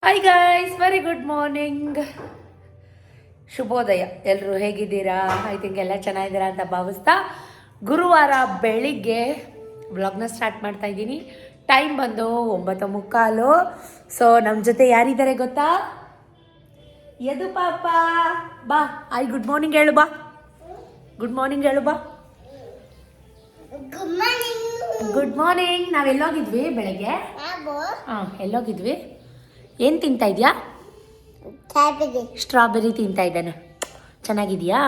Hi guys, very good morning, ಶುಭೋದಯ. ಎಲ್ಲರೂ ಹೇಗಿದ್ದೀರಾ? ಐ ಥಿಂಕ್ ಎಲ್ಲ ಚೆನ್ನಾಗಿದ್ದೀರಾ ಅಂತ ಭಾವಿಸ್ತಾ ಗುರುವಾರ ಬೆಳಿಗ್ಗೆ ವ್ಲಾಗ್ನ ಸ್ಟಾರ್ಟ್ ಮಾಡ್ತಾ ಇದ್ದೀನಿ. ಟೈಮ್ ಬಂದು 9:45. ಸೊ ನಮ್ಮ ಜೊತೆ ಯಾರಿದ್ದಾರೆ ಗೊತ್ತಾ? ಯದು ಪಾಪ ಬಾ. ಹಾಯ್, ಗುಡ್ ಮಾರ್ನಿಂಗ್ ಹೇಳು ಬಾ. ಗುಡ್ ಮಾರ್ನಿಂಗ್ ಹೇಳು ಬಾ. Good morning. ನಾವೆಲ್ಲೋಗಿದ್ವಿ ಬೆಳಗ್ಗೆ? ಹಾಂ, ಎಲ್ಲೋಗಿದ್ವಿ? ಏನು ತಿಂತಾ ಇದೆಯಾ? ಸ್ಟ್ರಾಬೆರಿ ತಿಂತಾ ಇದ್ದಾನೆ. ಚೆನ್ನಾಗಿದೆಯಾ?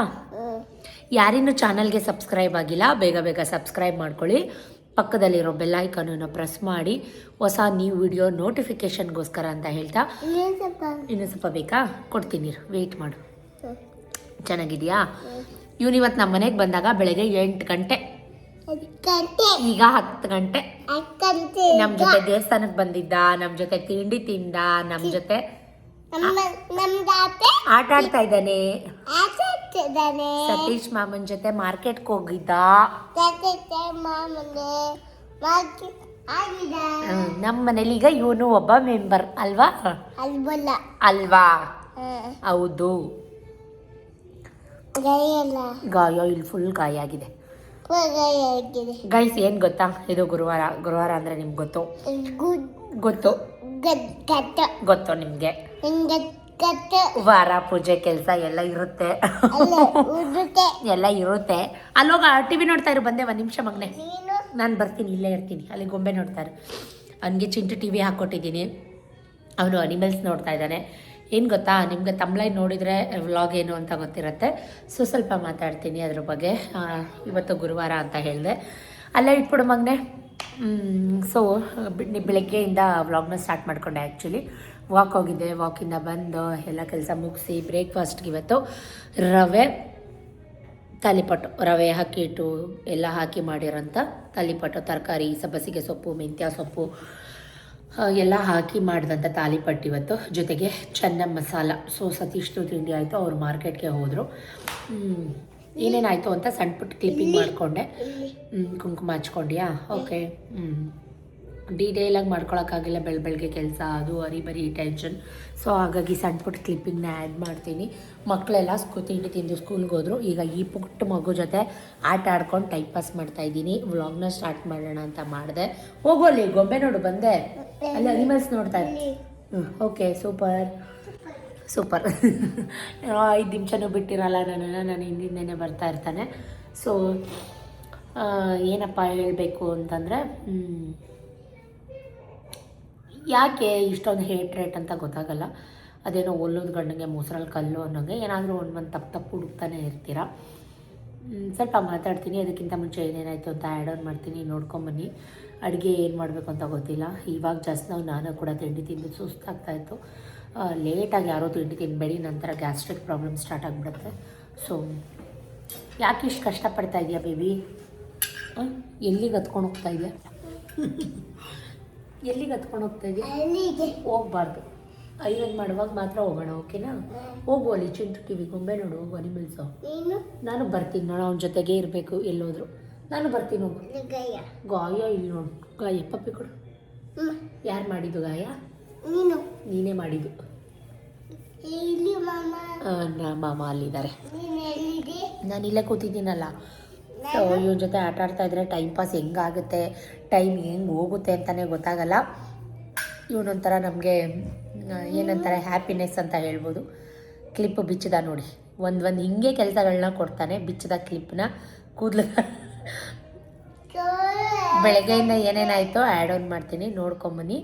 ಯಾರಿನ್ನೂ ಚಾನಲ್ಗೆ ಸಬ್ಸ್ಕ್ರೈಬ್ ಆಗಿಲ್ಲ, ಬೇಗ ಬೇಗ ಸಬ್ಸ್ಕ್ರೈಬ್ ಮಾಡ್ಕೊಳ್ಳಿ. ಪಕ್ಕದಲ್ಲಿರೋ ಬೆಲ್ ಐಕಾನನ್ನು ಪ್ರೆಸ್ ಮಾಡಿ ಹೊಸ ನ್ಯೂ ವಿಡಿಯೋ ನೋಟಿಫಿಕೇಷನ್ಗೋಸ್ಕರ ಅಂತ ಹೇಳ್ತಾ. ಇನ್ನೂ ಸ್ವಲ್ಪ ಬೇಕಾ? ಕೊಡ್ತೀನಿ, ವೆಯ್ಟ್ ಮಾಡು. ಚೆನ್ನಾಗಿದೆಯಾ? ಇವತ್ತು ನಮ್ಮ ಮನೆಗೆ ಬಂದಾಗ ಬೆಳಗ್ಗೆ 8 ಗಂಟೆ, ಈಗ 10 ಗಂಟೆ. ನಮ್ಮ ಜೊತೆ ದೇವಸ್ಥಾನಕ್ಕೆ ಬಂದಿದ್ದ, ನಮ್ಮ ಜೊತೆ ತಿಂಡಿ ತಿಂದ, ನಮ್ಮ ಜೊತೆ ಆಟ ಆಡ್ತಾ ಇದ್ದಾನೆ. ಸತೀಶ್ ಮಾಮನ್ ಜೊತೆ ಮಾರ್ಕೆಟ್ಗೆ ಹೋಗಿದ್ದ. ನಮ್ಮ ಮನೇಲಿ ಈಗ ಇವನು ಒಬ್ಬ ಮೆಂಬರ್ ಅಲ್ವಾ? ಅಲ್ವಾ? ಹೌದು. ಗಾಯ ಇಲ್ಲಿ ಫುಲ್ ಗಾಯ ಆಗಿದೆ ಗೈಸ್. ಏನು ಗೊತ್ತಾ, ಇದು ಗುರುವಾರ ಅಂದರೆ ನಿಮ್ಗೆ ಗೊತ್ತು ನಿಮಗೆ. ವಾರ ಪೂಜೆ ಕೆಲಸ ಎಲ್ಲ ಇರುತ್ತೆ. ಅಲ್ಲೋಗ ಟಿವಿ ನೋಡ್ತಾ ಇರು. ಬಂದೆ 1 ನಿಮಿಷ ಮಗನೆ, ನಾನು ಬರ್ತೀನಿ, ಇಲ್ಲೇ ಇರ್ತೀನಿ. ಅಲ್ಲಿ ಗೊಂಬೆ ನೋಡ್ತಾರೆ. ಅವನಿಗೆ ಚಿಂಟು ಟಿವಿ ಹಾಕ್ಕೊಟ್ಟಿದ್ದೀನಿ. ಅವನು ಅನಿಮಲ್ಸ್ ನೋಡ್ತಾ ಇದ್ದಾನೆ. ಏನು ಗೊತ್ತಾ, ನಿಮಗೆ ತಮ್ಲೈನ್ ನೋಡಿದರೆ ವ್ಲಾಗ್ ಏನು ಅಂತ ಗೊತ್ತಿರುತ್ತೆ. ಸೊ ಸ್ವಲ್ಪ ಮಾತಾಡ್ತೀನಿ ಅದ್ರ ಬಗ್ಗೆ. ಇವತ್ತು ಗುರುವಾರ ಅಂತ ಹೇಳಿದೆ, ಅಲ್ಲೇ ಇಟ್ಬಿಡು ಮಗನೆ. ಸೊ ಬೆಳಗ್ಗೆಯಿಂದ ವ್ಲಾಗ್ನ ಸ್ಟಾರ್ಟ್ ಮಾಡಿಕೊಂಡೆ. ಆ್ಯಕ್ಚುಲಿ ವಾಕ್ ಹೋಗಿದ್ದೆ. ವಾಕಿಂದ ಬಂದು ಎಲ್ಲ ಕೆಲಸ ಮುಗಿಸಿ ಬ್ರೇಕ್ಫಾಸ್ಟ್ಗೆ ಇವತ್ತು ರವೆ ತಾಲಿಪಟ್ಟು, ರವೆ ಹಿಟ್ಟು ಎಲ್ಲ ಹಾಕಿ ಮಾಡಿರೋಂಥ ತಾಲಿಪಟ್ಟು, ತರಕಾರಿ, ಸಬ್ಬಸಿಗೆ ಸೊಪ್ಪು, ಮೆಂತ್ಯ ಸೊಪ್ಪು ಎಲ್ಲ ಹಾಕಿ ಮಾಡಿದಂಥ ತಾಲಿಪಟ್ಟು ಇವತ್ತು. ಜೊತೆಗೆ ಚೆನ್ನ ಮಸಾಲ. ಸೊ ಸತೀಶ್ದು ತಿಂಡಿ ಆಯಿತು, ಅವ್ರು ಮಾರ್ಕೆಟ್ಗೆ ಹೋದರು. ಏನೇನಾಯಿತು ಅಂತ ಸಣ್ಣ ಪುಟ್ಟ ಕ್ಲಿಪ್ಪಿಂಗ್ ಮಾಡಿಕೊಂಡೆ. ಕುಂಕುಮ ಹಚ್ಕೊಂಡ್ಯಾ? ಓಕೆ. ಡೀಟೇಲಾಗಿ ಮಾಡ್ಕೊಳಕ್ಕಾಗಿಲ್ಲ, ಬೆಳಗ್ಗೆ ಕೆಲಸ, ಅದು ಬರೀ ಟೆನ್ಷನ್. ಸೊ ಹಾಗಾಗಿ ಸಣ್ಣ ಪುಟ್ಟ ಕ್ಲಿಪ್ಪಿಂಗ್ನ ಆ್ಯಡ್ ಮಾಡ್ತೀನಿ. ಮಕ್ಕಳೆಲ್ಲ ತಿಂಡಿ ತಿಂದು ಸ್ಕೂಲ್ಗೆ ಹೋದರು. ಈಗ ಈ ಪುಟ್ಟ ಮಗು ಜೊತೆ ಆಟ ಆಡ್ಕೊಂಡು ಟೈಮ್ ಪಾಸ್ ಮಾಡ್ತಾಯಿದ್ದೀನಿ. ವ್ಲಾಗ್ನ ಸ್ಟಾರ್ಟ್ ಮಾಡೋಣ ಅಂತ ಮಾಡಿದೆ. ಹೋಗೋಲ್ಲಿ ಗೊಂಬೆ ನೋಡು, ಬಂದೆ. ಅಲ್ಲಿ ಅನಿಮಲ್ಸ್ ನೋಡ್ತಾ ಇದ್ದೀನಿ. Okay, super. 5 ನಿಮಿಷನೂ ಬಿಟ್ಟಿರಲ್ಲ ನಾನು ಹಿಂದಿಂದೇನೆ ಬರ್ತಾ ಇರ್ತಾನೆ. ಸೊ ಏನಪ್ಪ ಹೇಳಬೇಕು ಅಂತಂದರೆ, ಯಾಕೆ ಇಷ್ಟೊಂದು ರೇಟ್ ಅಂತ ಗೊತ್ತಾಗಲ್ಲ. ಅದೇನೋ ಒಲ್ಲೋದು ಗಂಡಂಗೆ ಮೊಸರಲ್ಲಿ ಕಲ್ಲು ಅನ್ನೋಂಗೆ ಏನಾದರೂ ಒಂದು ತಪ್ಪು ಹುಡುಕ್ತಾನೆ ಇರ್ತೀರ. ಸ್ವಲ್ಪ ಮಾತಾಡ್ತೀನಿ. ಅದಕ್ಕಿಂತ ಮುಂಚೆ ಏನೇನಾಯಿತು ಅಂತ ಆ್ಯಡ್ ಆನ್ ಮಾಡ್ತೀನಿ, ನೋಡ್ಕೊಂಬನ್ನಿ. ಅಡುಗೆ ಏನು ಮಾಡಬೇಕು ಅಂತ ಗೊತ್ತಿಲ್ಲ. ಇವಾಗ ಜಸ್ಟ್ ನಾನು ಕೂಡ ತಿಂಡಿ ತಿಂದು ಸುಸ್ತಾಗ್ತಾಯಿತ್ತು. ಲೇಟಾಗಿ ಯಾರೋ ತಿಂಡಿ ತಿನ್ನಬೇಡಿ, ನಂತರ ಗ್ಯಾಸ್ಟ್ರಿಕ್ ಪ್ರಾಬ್ಲಮ್ ಸ್ಟಾರ್ಟ್ ಆಗಿಬಿಡುತ್ತೆ. ಸೊ ಯಾಕೆ ಇಷ್ಟು ಕಷ್ಟಪಡ್ತಾ ಇದೆಯಾ ಬೇಬಿ? ಎಲ್ಲಿಗೆ ಹತ್ಕೊಂಡು ಹೋಗ್ತಾ ಇದೆಯಾ? ಎಲ್ಲಿಗೆ ಹತ್ಕೊಂಡು ಹೋಗ್ತಾ ಇದೆಯಾ? ಹೋಗ್ಬಾರ್ದು. ಐರನ್ ಮಾಡುವಾಗ ಮಾತ್ರ ಹೋಗೋಣ, ಓಕೆನಾ? ಹೋಗು, ಅಲ್ಲಿ ಚಿಂಟು ಟಿವಿ ಗೊಂಬೆ ನೋಡು, ಹೋಗು. ಅನಿಮಲ್ಸು ನಾನು ಬರ್ತೀನಿ ನೋಡು, ಅವನ ಜೊತೆಗೆ ಇರಬೇಕು. ಎಲ್ಲೋದ್ರು ನಾನು ಬರ್ತೀನಿ. ಹೋಗು. ಗಾಯ ಇಲ್ಲಿ ನೋಡು, ಗಾಯ. ಪಪ್ಪಿ ಕೊಡು. ಯಾರು ಮಾಡಿದ್ದು ಗಾಯ? ನೀನೇ ಮಾಡಿದ್ದು. ಮಾಮ ಅಲ್ಲಿದ್ದಾರೆ, ನಾನಿಲ್ಲೇ ಕೂತಿದ್ದೀನಲ್ಲ. ಸೊ ಇವನ ಜೊತೆ ಆಟ ಆಡ್ತಾ ಇದ್ರೆ ಟೈಮ್ ಪಾಸ್ ಹೆಂಗಾಗುತ್ತೆ, ಟೈಮ್ ಹೆಂಗೆ ಹೋಗುತ್ತೆ ಅಂತಲೇ ಗೊತ್ತಾಗಲ್ಲ. ಇವನೊಂಥರ ನಮಗೆ ಏನಂತಾರೆ, ಹ್ಯಾಪಿನೆಸ್ ಅಂತ ಹೇಳ್ಬೋದು. ಕ್ಲಿಪ್ ಬಿಚ್ಚದ ನೋಡಿ, ಒಂದು ಹಿಂಗೆ ಕೆಲಸಗಳನ್ನ ಕೊಡ್ತಾನೆ. ಬಿಚ್ಚದ ಕ್ಲಿಪ್ನ ಕೂದಲು ಬೆಳಗ್ಗೆಯಿಂದ ಏನೇನಾಯಿತೋ ಆ್ಯಡ್ ಆನ್ ಮಾಡ್ತೀನಿ, ನೋಡ್ಕೊಂಬನ್ನಿ.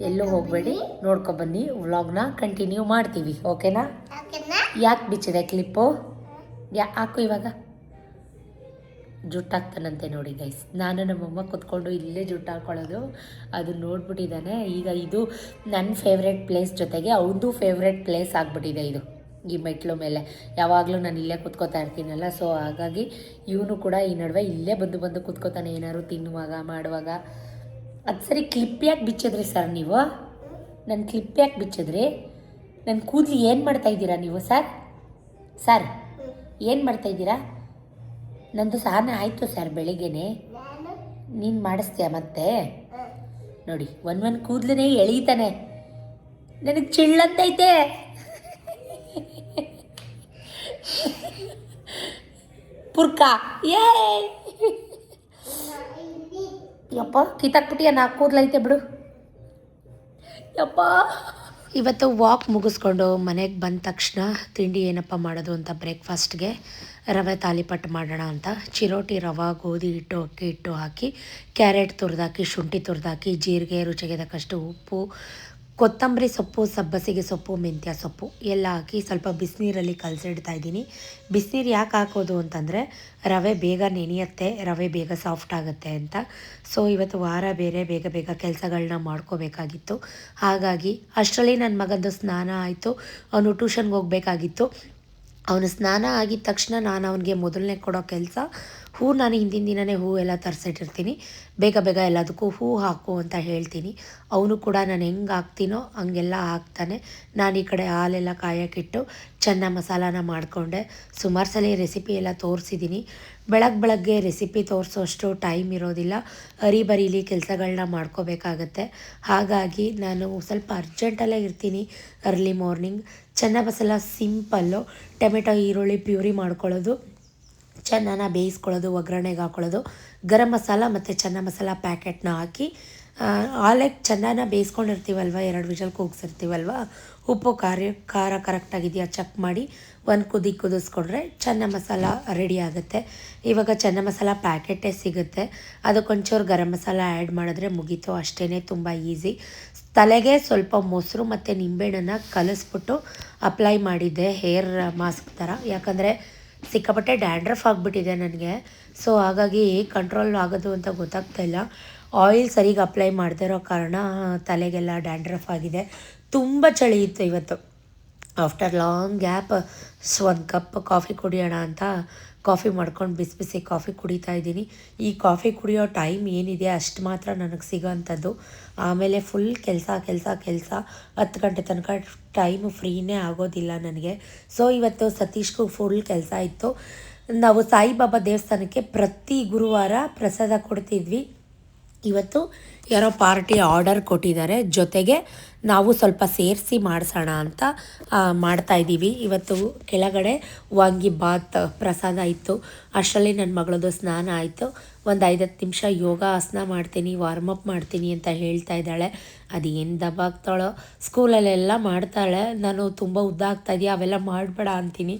ಎಲ್ಲೂ ಹೋಗಬೇಡಿ, ನೋಡ್ಕೊಬನ್ನಿ. ವ್ಲಾಗ್ನ ಕಂಟಿನ್ಯೂ ಮಾಡ್ತೀವಿ, ಓಕೆನಾ? ಯಾಕೆ ಬಿಚ್ಚಿದೆ ಕ್ಲಿಪ್ಪು? ಹಾಕು ಇವಾಗ. ಜುಟ್ಟಾಗ್ತಾನಂತೆ ನೋಡಿ ಗೈಸ್. ನಾನು ನಮ್ಮಮ್ಮ ಕೂತ್ಕೊಂಡು ಇಲ್ಲೇ ಜುಟ್ಟು ಹಾಕ್ಕೊಳ್ಳೋದು, ಅದು ನೋಡ್ಬಿಟ್ಟಿದ್ದಾನೆ. ಈಗ ಇದು ನನ್ನ ಫೇವ್ರೆಟ್ ಪ್ಲೇಸ್ ಜೊತೆಗೆ ಅವನದು ಫೇವ್ರೆಟ್ ಪ್ಲೇಸ್ ಆಗಿಬಿಟ್ಟಿದೆ ಇದು, ಈ ಮೆಟ್ಲು ಮೇಲೆ. ಯಾವಾಗಲೂ ನಾನು ಇಲ್ಲೇ ಕೂತ್ಕೋತಾ ಇರ್ತೀನಲ್ಲ. ಸೊ ಹಾಗಾಗಿ ಇವನು ಕೂಡ ಈ ನಡುವೆ ಇಲ್ಲೇ ಬಂದು ಕೂತ್ಕೋತಾನೆ, ಏನಾದ್ರು ತಿನ್ನುವಾಗ ಮಾಡುವಾಗ. ಅದು ಸರಿ, ಕ್ಲಿಪ್ ಯಾಕೆ ಬಿಚ್ಚಿದ್ರಿ ಸರ್ ನೀವು? ನನ್ನ ಕ್ಲಿಪ್ ಯಾಕೆ ಬಿಚ್ಚಿದ್ರಿ? ನನ್ನ ಕೂದಲು ಏನು ಮಾಡ್ತಾಯಿದ್ದೀರಾ ನೀವು ಸರ್? ಏನು ಮಾಡ್ತಾಯಿದ್ದೀರಾ? ನಂದು ಸ್ನಾನ ಆಯಿತು ಸರ್ ಬೆಳಿಗ್ಗೆನೆ. ನೀನು ಮಾಡಿಸ್ತೀಯ ಮತ್ತೆ? ನೋಡಿ, ಒಂದು ಕೂದಲೇ ಎಳೀತಾನೆ. ನನಗೆ ಚಿಳ್ಳಂತೈತೆ. ಪುರ್ಕ ಏ ಯಪ್ಪ ಕಿತ್ತಾಕ್ಬಿಟ್ಟಿಯ 4 ಕೂದಲೈತೆ ಬಿಡು ಯಪ್ಪ. ಇವತ್ತು ವಾಕ್ ಮುಗಿಸ್ಕೊಂಡು ಮನೆಗೆ ಬಂದ ತಕ್ಷಣ ತಿಂಡಿ ಏನಪ್ಪ ಮಾಡೋದು ಅಂತ ಬ್ರೇಕ್ಫಾಸ್ಟ್ಗೆ ರವೆ ತಾಲಿಪಟ್ಟು ಮಾಡೋಣ ಅಂತ ಚಿರೋಟಿ ರವೆ ಗೋಧಿ ಹಿಟ್ಟು ಅಕ್ಕಿ ಹಿಟ್ಟು ಹಾಕಿ ಕ್ಯಾರೆಟ್ ತುರಿದಾಕಿ ಶುಂಠಿ ತುರಿದಾಕಿ ಜೀರಿಗೆ ರುಚಿಗೆ ತಕ್ಕಷ್ಟು ಉಪ್ಪು ಕೊತ್ತಂಬರಿ ಸೊಪ್ಪು ಸಬ್ಬಸಿಗೆ ಸೊಪ್ಪು ಮೆಂತ್ಯ ಸೊಪ್ಪು ಎಲ್ಲ ಹಾಕಿ ಸ್ವಲ್ಪ ಬಿಸಿನೀರಲ್ಲಿ ಕಲಸಿಡ್ತಾ ಇದ್ದೀನಿ. ಬಿಸಿನೀರು ಯಾಕೆ ಹಾಕೋದು ಅಂತಂದರೆ ರವೆ ಬೇಗ ನೆನೆಯುತ್ತೆ, ರವೆ ಬೇಗ ಸಾಫ್ಟ್ ಆಗುತ್ತೆ ಅಂತ. ಸೊ ಇವತ್ತು ವಾರ ಬೇರೆ ಬೇಗ ಬೇಗ ಕೆಲಸಗಳನ್ನ ಮಾಡ್ಕೋಬೇಕಾಗಿತ್ತು. ಹಾಗಾಗಿ ಅಷ್ಟರಲ್ಲಿ ನನ್ನ ಮಗಂದು ಸ್ನಾನ ಆಯಿತು, ಅವನು ಟ್ಯೂಷನ್ಗೆ ಹೋಗಬೇಕಾಗಿತ್ತು. ಅವನು ಸ್ನಾನ ಆಗಿದ ತಕ್ಷಣ ನಾನು ಅವನಿಗೆ ಮೊದಲನೇ ಕೊಡೋ ಕೆಲಸ ನಾನು ಹಿಂದಿನ ದಿನವೇ ಎಲ್ಲ ತರಿಸಿಟ್ಟಿರ್ತೀನಿ. ಬೇಗ ಬೇಗ ಎಲ್ಲದಕ್ಕೂ ಹಾಕು ಅಂತ ಹೇಳ್ತೀನಿ. ಅವನು ಕೂಡ ನಾನು ಹೆಂಗೆ ಹಾಕ್ತೀನೋ ಹಂಗೆಲ್ಲ ಹಾಕ್ತಾನೆ. ನಾನು ಈ ಕಡೆ ಹಾಲೆಲ್ಲ ಕಾಯೋಕ್ಕಿಟ್ಟು ಚೆನ್ನಾಗಿ ಮಸಾಲಾನ ಮಾಡಿಕೊಂಡೆ. ಸುಮಾರು ಸಲ ರೆಸಿಪಿ ಎಲ್ಲ ತೋರಿಸಿದ್ದೀನಿ. ಬೆಳಗ್ಗೆ ರೆಸಿಪಿ ತೋರಿಸೋಷ್ಟು ಟೈಮ್ ಇರೋದಿಲ್ಲ, ಬರೀಲಿ ಕೆಲಸಗಳನ್ನ ಮಾಡ್ಕೋಬೇಕಾಗತ್ತೆ. ಹಾಗಾಗಿ ನಾನು ಸ್ವಲ್ಪ ಅರ್ಜೆಂಟಲ್ಲೇ ಇರ್ತೀನಿ. ಅರ್ಲಿ ಮಾರ್ನಿಂಗ್ ಚೆನ್ನ ಮಸಾಲ ಸಿಂಪಲ್ಲು, ಟೊಮೆಟೊ ಈರುಳ್ಳಿ ಪ್ಯೂರಿ ಮಾಡ್ಕೊಳ್ಳೋದು, ಚೆನ್ನಾಗಿ ಬೇಯಿಸ್ಕೊಳ್ಳೋದು, ಒಗ್ಗರಣೆಗೆ ಹಾಕ್ಕೊಳ್ಳೋದು, ಗರಂ ಮಸಾಲ ಮತ್ತು ಚೆನ್ನ ಮಸಾಲ ಪ್ಯಾಕೆಟ್ನ ಹಾಕಿ ಆಲೆಗೆ ಚೆನ್ನಾಗಿ ಬೇಯಿಸ್ಕೊಂಡಿರ್ತೀವಲ್ವ, 2 ವಿಷಲ್ ಕೂಗಿಸಿರ್ತೀವಲ್ವ, ಉಪ್ಪು ಖಾರ ಕರೆಕ್ಟಾಗಿದೆಯಾ ಚೆಕ್ ಮಾಡಿ ಒಂದು ಕುದಿಸ್ಕೊಂಡ್ರೆ ಚೆನ್ನ ಮಸಾಲ ರೆಡಿ ಆಗುತ್ತೆ. ಇವಾಗ ಚೆನ್ನ ಮಸಾಲ ಪ್ಯಾಕೆಟೇ ಸಿಗುತ್ತೆ, ಅದಕ್ಕೊಂಚೂರು ಗರಂ ಮಸಾಲ ಆ್ಯಡ್ ಮಾಡಿದ್ರೆ ಮುಗೀತು, ಅಷ್ಟೇ, ತುಂಬ ಈಸಿ. ತಲೆಗೆ ಸ್ವಲ್ಪ ಮೊಸರು ಮತ್ತು ನಿಂಬೆಹಣ್ಣನ್ನು ಕಲಿಸ್ಬಿಟ್ಟು ಅಪ್ಲೈ ಮಾಡಿದ್ದೆ ಹೇರ್ ಮಾಸ್ಕ್ ಥರ. ಯಾಕಂದರೆ ಸಿಕ್ಕಾಪಟ್ಟೆ ಡ್ಯಾಂಡ್ರಫ್ ಆಗಿಬಿಟ್ಟಿದೆ ನನಗೆ. ಸೊ ಹಾಗಾಗಿ ಕಂಟ್ರೋಲ್ ಆಗೋದು ಅಂತ ಗೊತ್ತಾಗ್ತಾಯಿಲ್ಲ. ಆಯಿಲ್ ಸರಿಗೆ ಅಪ್ಲೈ ಮಾಡದೇ ಇರೋ ಕಾರಣ ತಲೆಗೆಲ್ಲ ಡ್ಯಾಂಡ್ರಫ್ ಆಗಿದೆ. ತುಂಬ ಚಳಿ ಇತ್ತು ಇವತ್ತು. ಆಫ್ಟರ್ ಲಾಂಗ್ ಗ್ಯಾಪ್ ಒಂದು ಕಪ್ ಕಾಫಿ ಕುಡಿಯೋಣ ಅಂತ ಕಾಫಿ ಮಾಡ್ಕೊಂಡು ಬಿಸಿ ಬಿಸಿ ಕಾಫಿ ಕುಡಿತಾ ಇದ್ದೀನಿ. ಈ ಕಾಫಿ ಕುಡಿಯೋ ಟೈಮ್ ಏನಿದೆ ಅಷ್ಟು ಮಾತ್ರ ನನಗೆ ಸಿಗೋವಂಥದ್ದು. ಆಮೇಲೆ ಫುಲ್ ಕೆಲಸ 10 ಗಂಟೆ ತನಕ ಟೈಮು ಫ್ರೀನೇ ಆಗೋದಿಲ್ಲ ನನಗೆ. ಸೊ ಇವತ್ತು ಸತೀಶ್ಗೂ ಫುಲ್ ಕೆಲಸ ಇತ್ತು. ನಾವು ಸಾಯಿಬಾಬಾ ದೇವಸ್ಥಾನಕ್ಕೆ ಪ್ರತಿ ಗುರುವಾರ ಪ್ರಸಾದ ಕೊಡ್ತಿದ್ವಿ. ಇವತ್ತು ಯಾರೋ ಪಾರ್ಟಿ ಆರ್ಡರ್ ಕೊಟ್ಟಿದ್ದಾರೆ, ಜೊತೆಗೆ ನಾವು ಸ್ವಲ್ಪ ಸೇರಿಸಿ ಮಾಡಿಸೋಣ ಅಂತ ಮಾಡ್ತಾಯಿದ್ದೀವಿ. ಇವತ್ತು ಕೆಳಗಡೆ ವಾಂಗಿ ಬಾತ್ ಪ್ರಸಾದ ಇತ್ತು. ಅಷ್ಟರಲ್ಲಿ ನನ್ನ ಮಗಳದು ಸ್ನಾನ ಆಯಿತು. ಒಂದು 5-10 ನಿಮಿಷ ಯೋಗಾಸನ ಮಾಡ್ತೀನಿ, ವಾರ್ಮಪ್ ಮಾಡ್ತೀನಿ ಅಂತ ಹೇಳ್ತಾ ಇದ್ದಾಳೆ. ಅದು ಏನು ದಬ್ಬಾಗ್ತಾಳೋ, ಸ್ಕೂಲಲ್ಲೆಲ್ಲ ಮಾಡ್ತಾಳೆ. ನಾನು ತುಂಬ ಉದ್ದ ಆಗ್ತಾಯಿದೆಯಾ ಅವೆಲ್ಲ ಮಾಡಬೇಡ ಅಂತೀನಿ.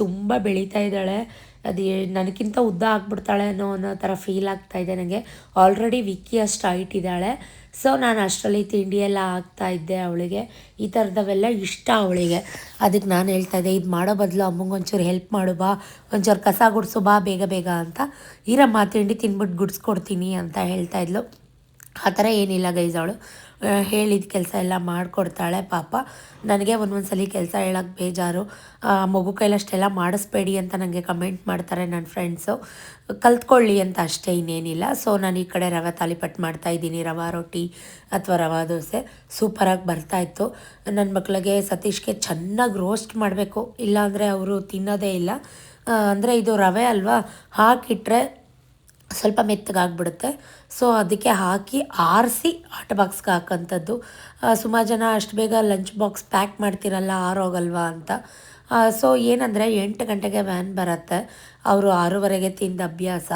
ತುಂಬ ಬೆಳೀತಾ ಇದ್ದಾಳೆ. ಅದು ನನಗಿಂತ ಉದ್ದ ಆಗಿಬಿಡ್ತಾಳೆ ಅನ್ನೋ ಥರ ಫೀಲ್ ಆಗ್ತಾಯಿದೆ ನನಗೆ. ಆಲ್ರೆಡಿ ವಿಕ್ಕಿ ಅಷ್ಟು ಹೈಟ್ ಇದ್ದಾಳೆ. ಸೊ ನಾನು ಅಷ್ಟರಲ್ಲಿ ತಿಂಡಿಯೆಲ್ಲ ಹಾಕ್ತಾಯಿದ್ದೆ ಅವಳಿಗೆ. ಈ ಥರದವೆಲ್ಲ ಇಷ್ಟ ಅವಳಿಗೆ. ಅದಕ್ಕೆ ನಾನು ಹೇಳ್ತಾಯಿದ್ದೆ, ಇದು ಮಾಡೋ ಬದಲು ಅಮ್ಮಂಗೆ ಒಂಚೂರು ಹೆಲ್ಪ್ ಮಾಡು ಬಾ, ಒಂಚೂರು ಕಸ ಗುಡಿಸು ಬಾ ಬೇಗ ಅಂತ. ಇರಮ್ಮ ತಿಂಡಿ ತಿನ್ಬಿಟ್ಟು ಗುಡಿಸ್ಕೊಡ್ತೀನಿ ಅಂತ ಹೇಳ್ತಾಯಿದ್ಲು. ಆ ಥರ ಏನಿಲ್ಲ ಗೈಸ್, ಅವಳು ಹೇಳಿದ ಕೆಲಸ ಎಲ್ಲ ಮಾಡಿಕೊಡ್ತಾಳೆ ಪಾಪ. ನನಗೆ ಒಂದೊಂದ್ಸಲಿ ಕೆಲಸ ಹೇಳೋಕ್ಕೆ ಬೇಜಾರು. ಮಗು ಕೈಲಷ್ಟೆಲ್ಲ ಮಾಡಿಸ್ಬೇಡಿ ಅಂತ ನನಗೆ ಕಮೆಂಟ್ ಮಾಡ್ತಾರೆ ನನ್ನ ಫ್ರೆಂಡ್ಸು. ಕಲ್ತ್ಕೊಳ್ಳಿ ಅಂತ ಅಷ್ಟೇ, ಇನ್ನೇನಿಲ್ಲ. ಸೊ ನಾನು ಈ ಕಡೆ ರವೆ ತಾಲಿಪಟ್ಟು ಮಾಡ್ತಾಯಿದ್ದೀನಿ. ರವೆ ರೊಟ್ಟಿ ಅಥವಾ ರವೆ ದೋಸೆ ಸೂಪರಾಗಿ ಬರ್ತಾಯಿತ್ತು. ನನ್ನ ಮಕ್ಕಳಿಗೆ ಸತೀಶ್ಗೆ ಚೆನ್ನಾಗಿ ರೋಸ್ಟ್ ಮಾಡಬೇಕು, ಇಲ್ಲಾಂದರೆ ಅವರು ತಿನ್ನೋದೇ ಇಲ್ಲ. ಅಂದರೆ ಇದು ರವೆ ಅಲ್ವಾ, ಹಾಕಿಟ್ರೆ ಸ್ವಲ್ಪ ಮೆತ್ತಗಾಗ್ಬಿಡುತ್ತೆ. ಸೊ ಅದಕ್ಕೆ ಹಾಕಿ ಆರಿಸಿ ಹಾಟ್ ಬಾಕ್ಸ್ಗೆ ಹಾಕೋಂಥದ್ದು. ಸುಮಾರು ಜನ ಅಷ್ಟು ಬೇಗ ಲಂಚ್ ಬಾಕ್ಸ್ ಪ್ಯಾಕ್ ಮಾಡ್ತಿರಲ್ಲ, ಆರೋಗಲ್ವಾ ಅಂತ. ಸೊ ಏನಂದರೆ 8 ಗಂಟೆಗೆ ವ್ಯಾನ್ ಬರುತ್ತೆ, ಅವರು 6:30ಗೆ ತಿಂದ ಅಭ್ಯಾಸ.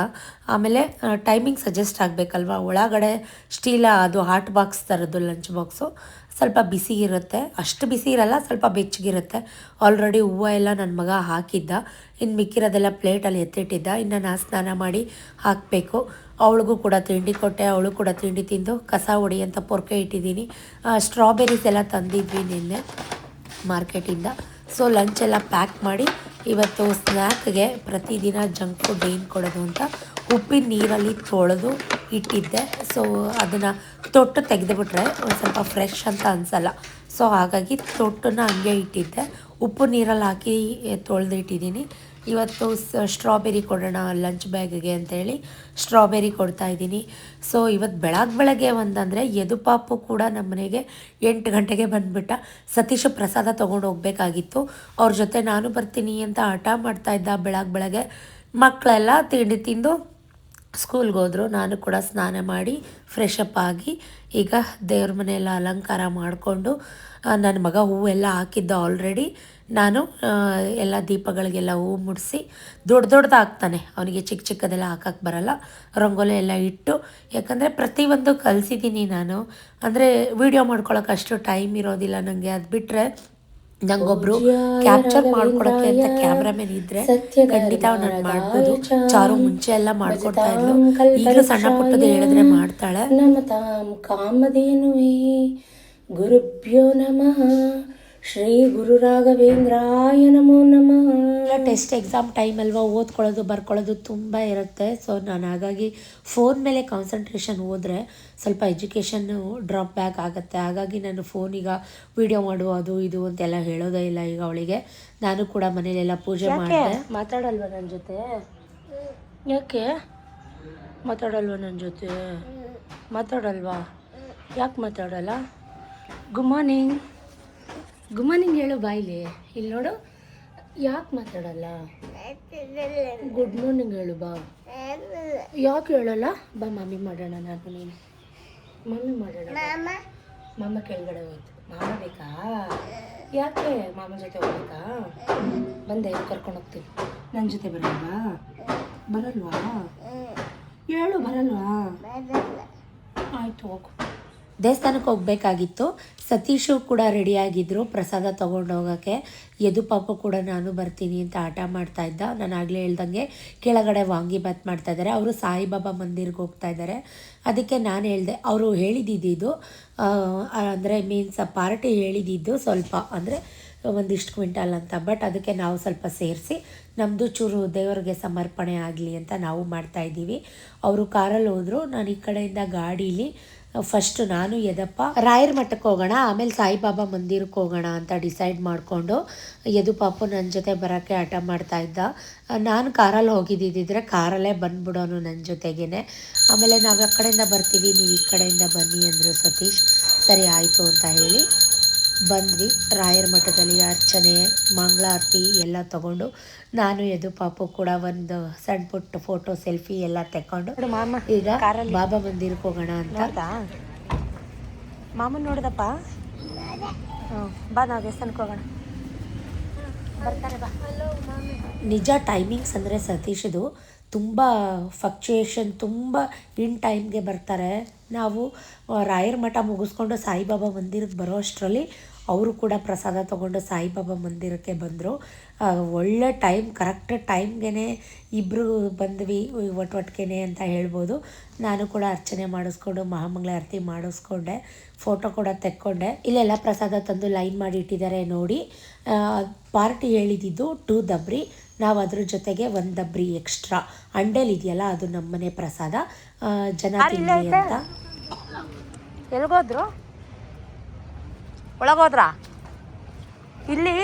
ಆಮೇಲೆ ಟೈಮಿಂಗ್ ಸಜೆಸ್ಟ್ ಆಗಬೇಕಲ್ವ, ಒಳಗಡೆ ಸ್ಟೀಲ ಅದು ಹಾಟ್ ಬಾಕ್ಸ್ ಥರದ್ದು ಲಂಚ್ ಬಾಕ್ಸು ಸ್ವಲ್ಪ ಬಿಸಿ ಇರುತ್ತೆ. ಅಷ್ಟು ಬಿಸಿ ಇರಲ್ಲ, ಸ್ವಲ್ಪ ಬೆಚ್ಚಗಿರುತ್ತೆ. ಆಲ್ರೆಡಿ ಹೂವು ಎಲ್ಲ ನನ್ನ ಮಗ ಹಾಕಿದ್ದ, ಇನ್ನು ಮಿಕ್ಕಿರೋದೆಲ್ಲ ಪ್ಲೇಟಲ್ಲಿ ಎತ್ತಿಟ್ಟಿದ್ದ. ಇನ್ನು ನಾನು ಸ್ನಾನ ಮಾಡಿ ಹಾಕಬೇಕು. ಅವಳಿಗೂ ಕೂಡ ತಿಂಡಿ ಕೊಟ್ಟೆ, ಅವಳು ಕೂಡ ತಿಂಡಿ ತಿಂದು ಕಸ ಹೊಡಿ ಅಂತ ಪೊರ್ಕೆ ಇಟ್ಟಿದ್ದೀನಿ. ಸ್ಟ್ರಾಬೆರೀಸ್ ಎಲ್ಲ ತಂದಿದ್ವಿ ನಿನ್ನೆ ಮಾರ್ಕೆಟಿಂದ. ಸೊ ಲಂಚೆಲ್ಲ ಪ್ಯಾಕ್ ಮಾಡಿ ಇವತ್ತು ಸ್ನ್ಯಾಕ್ಗೆ ಪ್ರತಿದಿನ ಜಂಕ್ ಫುಡ್ ಏನು ಕೊಡೋದು ಅಂತ ಉಪ್ಪಿನ ನೀರಲ್ಲಿ ತೊಳೆದು ಇಟ್ಟಿದ್ದೆ. ಸೊ ಅದನ್ನು ತೊಟ್ಟು ತೆಗೆದುಬಿಟ್ರೆ ಒಂದು ಸ್ವಲ್ಪ ಫ್ರೆಶ್ ಅಂತ ಅನಿಸಲ್ಲ. ಸೊ ಹಾಗಾಗಿ ತೊಟ್ಟನ್ನ ಹಂಗೆ ಇಟ್ಟಿದ್ದೆ, ಉಪ್ಪು ನೀರಲ್ಲಿ ಹಾಕಿ ತೊಳೆದಿಟ್ಟಿದ್ದೀನಿ. ಇವತ್ತು ಸ್ಟ್ರಾಬೆರಿ ಕೊಡೋಣ ಲಂಚ್ ಬ್ಯಾಗಿಗೆ ಅಂತೇಳಿ ಸ್ಟ್ರಾಬೆರಿ ಕೊಡ್ತಾಯಿದ್ದೀನಿ. ಸೊ ಇವತ್ತು ಬೆಳಗ್ಗೆ ಒಂದಂದರೆ ಯದುಪಾಪು ಕೂಡ ನಮ್ಮ ಮನೆಗೆ 8 ಗಂಟೆಗೆ ಬಂದುಬಿಟ್ಟ. ಸತೀಶ್ ಪ್ರಸಾದ ತೊಗೊಂಡು ಹೋಗಬೇಕಾಗಿತ್ತು, ಅವ್ರ ಜೊತೆ ನಾನು ಬರ್ತೀನಿ ಅಂತ ಹಠ ಮಾಡ್ತಾಯಿದ್ದ. ಬೆಳಗ್ಗೆ ಮಕ್ಕಳೆಲ್ಲ ತಿಂಡಿ ತಿಂದು ಸ್ಕೂಲ್ಗೆ ಹೋದರು. ನಾನು ಕೂಡ ಸ್ನಾನ ಮಾಡಿ ಫ್ರೆಶ್ ಅಪ್ ಆಗಿ ಈಗ ದೇವ್ರ ಮನೆಯೆಲ್ಲ ಅಲಂಕಾರ ಮಾಡಿಕೊಂಡು ನನ್ನ ಮಗ ಹೂವೆಲ್ಲ ಹಾಕಿದ್ದ ಆಲ್ರೆಡಿ. ನಾನು ಎಲ್ಲ ದೀಪಗಳಿಗೆಲ್ಲ ಹೂವು ಮುಡಿಸಿ ದೊಡ್ಡದು ಹಾಕ್ತಾನೆ, ಅವನಿಗೆ ಚಿಕ್ಕ ಚಿಕ್ಕದೆಲ್ಲ ಹಾಕಕ್ಕೆ ಬರಲ್ಲ. ರಂಗೋಲಿ ಎಲ್ಲ ಇಟ್ಟು, ಯಾಕಂದರೆ ಪ್ರತಿಯೊಂದು ಕಲಿಸಿದ್ದೀನಿ ನಾನು. ಅಂದರೆ ವೀಡಿಯೋ ಮಾಡ್ಕೊಳಕ್ಕೆ ಅಷ್ಟು ಟೈಮ್ ಇರೋದಿಲ್ಲ ನನಗೆ. ಅದು ಬಿಟ್ಟರೆ ನಂಗೊಬ್ರು ಕ್ಯಾಪ್ಚರ್ ಮಾಡ್ಕೊಳಕ್ಕೆ ಅಂತ ಕ್ಯಾಮ್ರಾಮನ್ ಇದ್ರೆ ಖಂಡಿತ ನಾನು ಮಾಡ್ಬೋದು. ಚಾರು ಮುಂಚೆ ಎಲ್ಲ ಮಾಡ್ಕೊಡ್ತಾ ಇದ್ಲು, ಈಗಲೂ ಸಣ್ಣ ಪುಟ್ಟದ್ದು ಹೇಳಿದ್ರೆ ಮಾಡ್ತಾಳೆ. ನಮತಾಂ ಕಾಮಧೇನುವೇ ಗುರುಭ್ಯೋ ನಮಃ. ಶ್ರೀ ಗುರು ರಾಘವೇಂದ್ರಾಯ ನಮೋ ನಮಃ. ಟೆಸ್ಟ್ ಎಕ್ಸಾಮ್ ಟೈಮ್ ಅಲ್ವಾ, ಓದ್ಕೊಳ್ಳೋದು ಬರ್ಕೊಳ್ಳೋದು ತುಂಬ ಇರುತ್ತೆ. ಸೊ ನಾನು ಹಾಗಾಗಿ ಫೋನ್ ಮೇಲೆ ಕಾನ್ಸಂಟ್ರೇಷನ್ ಹೋದರೆ ಸ್ವಲ್ಪ ಎಜುಕೇಷನ್ನು ಡ್ರಾಪ್ ಬ್ಯಾಕ್ ಆಗುತ್ತೆ. ಹಾಗಾಗಿ ನಾನು ಫೋನೀಗ ವೀಡಿಯೋ ಮಾಡು ಅದು ಇದು ಅಂತೆಲ್ಲ ಹೇಳೋದೇ ಇಲ್ಲ ಈಗ ಅವಳಿಗೆ. ನಾನು ಕೂಡ ಮನೇಲೆಲ್ಲ ಪೂಜೆ ಮಾಡಿದೆ. ಮಾತಾಡಲ್ವ ನನ್ನ ಜೊತೆ? ಯಾಕೆ ಮಾತಾಡಲ್ವ ನನ್ನ ಜೊತೆ? ಮಾತಾಡಲ್ವಾ? ಯಾಕೆ ಮಾತಾಡಲ್ಲ? ಗುಡ್ ಮಾರ್ನಿಂಗ್, ಗುಡ್ ಮಾರ್ನಿಂಗ್ ಹೇಳು ಬಾಯ್ಲಿ. ಇಲ್ಲಿ ನೋಡು, ಯಾಕೆ ಮಾತಾಡಲ್ಲ? ಗುಡ್ ಮಾರ್ನಿಂಗ್ ಹೇಳು ಬಾ. ಯಾಕೆ ಹೇಳಲ್ಲ? ಬಾ ಮಮ್ಮಿ ಮಾಡೋಣ, ನಾನು ನೀನು ಮಮ್ಮಿ ಮಾಡೋಣ. ಮಾಮ ಕೆಳಗಡೆ ಹೋಯ್ತು. ಮಾಮ ಬೇಕಾ? ಯಾಕೆ ಮಾಮ ಜೊತೆ ಹೋಗ್ಬೇಕಾ? ಬಂದೆ, ಕರ್ಕೊಂಡು ಹೋಗ್ತೀನಿ. ನನ್ನ ಜೊತೆ ಬರಲ್ವಾ? ಬರಲ್ವಾ? ಹೇಳು ಬರಲ್ವಾ? ಆಯಿತು, ಹೋಗು. ದೇವಸ್ಥಾನಕ್ಕೆ ಹೋಗಬೇಕಾಗಿತ್ತು. ಸತೀಶು ಕೂಡ ರೆಡಿಯಾಗಿದ್ದರು ಪ್ರಸಾದ ತೊಗೊಂಡು ಹೋಗೋಕ್ಕೆ. ಯದು ಪಾಪ ಕೂಡ ನಾನು ಬರ್ತೀನಿ ಅಂತ ಆಟ ಮಾಡ್ತಾಯಿದ್ದ. ನಾನು ಆಗಲೇ ಹೇಳ್ದಂಗೆ ಕೆಳಗಡೆ ವಾಂಗಿಬಾತ್ ಮಾಡ್ತಾಯಿದ್ದಾರೆ. ಅವರು ಸಾಯಿಬಾಬಾ ಮಂದಿರ್ಗೆ ಹೋಗ್ತಾ ಇದ್ದಾರೆ. ಅದಕ್ಕೆ ನಾನು ಹೇಳಿದೆ, ಅವರು ಹೇಳಿದ್ದು ಅಂದರೆ ಮೀನ್ಸ್ ಪಾರ್ಟಿ ಹೇಳಿದ್ದು ಸ್ವಲ್ಪ ಅಂದರೆ ಒಂದಿಷ್ಟು ಕ್ವಿಂಟಲ್ ಅಂತ. ಬಟ್ ಅದಕ್ಕೆ ನಾವು ಸ್ವಲ್ಪ ಸೇರಿಸಿ ನಮ್ಮದು ಚೂರು ದೇವರಿಗೆ ಸಮರ್ಪಣೆ ಆಗಲಿ ಅಂತ ನಾವು ಮಾಡ್ತಾಯಿದ್ದೀವಿ. ಅವರು ಕಾರಲ್ಲಿ ಹೋದರು, ನಾನು ಈ ಕಡೆಯಿಂದ ಗಾಡೀಲಿ ಫಸ್ಟ್ ನಾನು ಯದಪ್ಪ ರಾಯರ ಮಠಕ್ಕೆ ಹೋಗೋಣ, ಆಮೇಲೆ ಸಾಯಿಬಾಬಾ ಮಂದಿರಕ್ಕೆ ಹೋಗೋಣ ಅಂತ ಡಿಸೈಡ್ ಮಾಡಿಕೊಂಡು ಯದು ಪಾಪು ನನ್ನ ಜೊತೆ ಬರೋಕ್ಕೆ ಹಠ ಮಾಡ್ತಾಯಿದ್ದ. ನಾನು ಕಾರಲ್ಲಿ ಹೋಗಿದ್ದಿದ್ರೆ ಕಾರಲ್ಲೇ ಬಂದ್ಬಿಡೋನು ನನ್ನ ಜೊತೆಗೇ. ಆಮೇಲೆ ನಾವು ಆ ಕಡೆಯಿಂದ ಬರ್ತೀವಿ, ನೀವು ಈ ಕಡೆಯಿಂದ ಬನ್ನಿ ಅಂದರು ಸತೀಶ್. ಸರಿ ಆಯಿತು ಅಂತ ಹೇಳಿ ಬಂದ್ವಿ. ರಾಯರ ಮಠದಲ್ಲಿ ಅರ್ಚನೆ ಮಂಗಳಾರತಿ ಎಲ್ಲ ತಗೊಂಡು ನಾನು ಯದು ಪಾಪು ಕೂಡ ಒಂದು ಸಣ್ಣ ಪುಟ್ಟ ಫೋಟೋ ಸೆಲ್ಫಿ ಎಲ್ಲ ತೆಕ್ಕೊಂಡು ಮಾಮ ಈಗ ಬಾಬಾ ಮಂದಿರಕ್ಕೆ ಹೋಗೋಣ ಅಂತ. ಮಾಮನ್ ನೋಡ್ದಪ್ಪ? ಬಾ, ನಾವು ದೇವಸ್ಥಾನಕ್ಕೆ ಹೋಗೋಣ. ಬರ್ತಾರೆ ಬಾ. ನಿಜ ಟೈಮಿಂಗ್ಸ್ ಅಂದರೆ ಸತೀಶದು ತುಂಬ ಫ್ಲಕ್ಚುಯೇಷನ್, ತುಂಬ ಇನ್ ಟೈಮ್ಗೆ ಬರ್ತಾರೆ. ನಾವು ರಾಯರ ಮಠ ಮುಗಿಸ್ಕೊಂಡು ಸಾಯಿಬಾಬಾ ಮಂದಿರಕ್ಕೆ ಬರೋ ಅಷ್ಟರಲ್ಲಿ ಅವರು ಕೂಡ ಪ್ರಸಾದ ತೊಗೊಂಡು ಸಾಯಿಬಾಬಾ ಮಂದಿರಕ್ಕೆ ಬಂದರು. ಒಳ್ಳೆ ಟೈಮ್, ಕರೆಕ್ಟ್ ಟೈಮ್ಗೆ ಇಬ್ಬರು ಬಂದ್ವಿ ಒಟ್ಟಿಗೆ ಅಂತ ಹೇಳ್ಬೋದು. ನಾನು ಕೂಡ ಅರ್ಚನೆ ಮಾಡಿಸ್ಕೊಂಡು ಮಹಾಮಂಗಳಾರತಿ ಮಾಡಿಸ್ಕೊಂಡೆ, ಫೋಟೋ ಕೂಡ ತೆಕ್ಕೊಂಡೆ. ಇಲ್ಲೆಲ್ಲ ಪ್ರಸಾದ ತಂದು ಲೈನ್ ಮಾಡಿ ಇಟ್ಟಿದ್ದಾರೆ ನೋಡಿ. ಪಾರ್ಟಿ ಹೇಳಿದ್ದು 2 ದಬ್ರಿ, ನಾವು ಅದ್ರ ಜೊತೆಗೆ 1 ದಬ್ರಿ ಎಕ್ಸ್ಟ್ರಾ ಅಂಡೇಲಿ ಇದೆಯಲ್ಲ ಅದು ನಮ್ಮನೆ ಪ್ರಸಾದ, ಜನ ತಿನ್ನಲಿ ಅಂತ. ಎಲ್ಗೋದ್ರು? ಒಳಗೋದ್ರಾ? ಇಲ್ಲಿ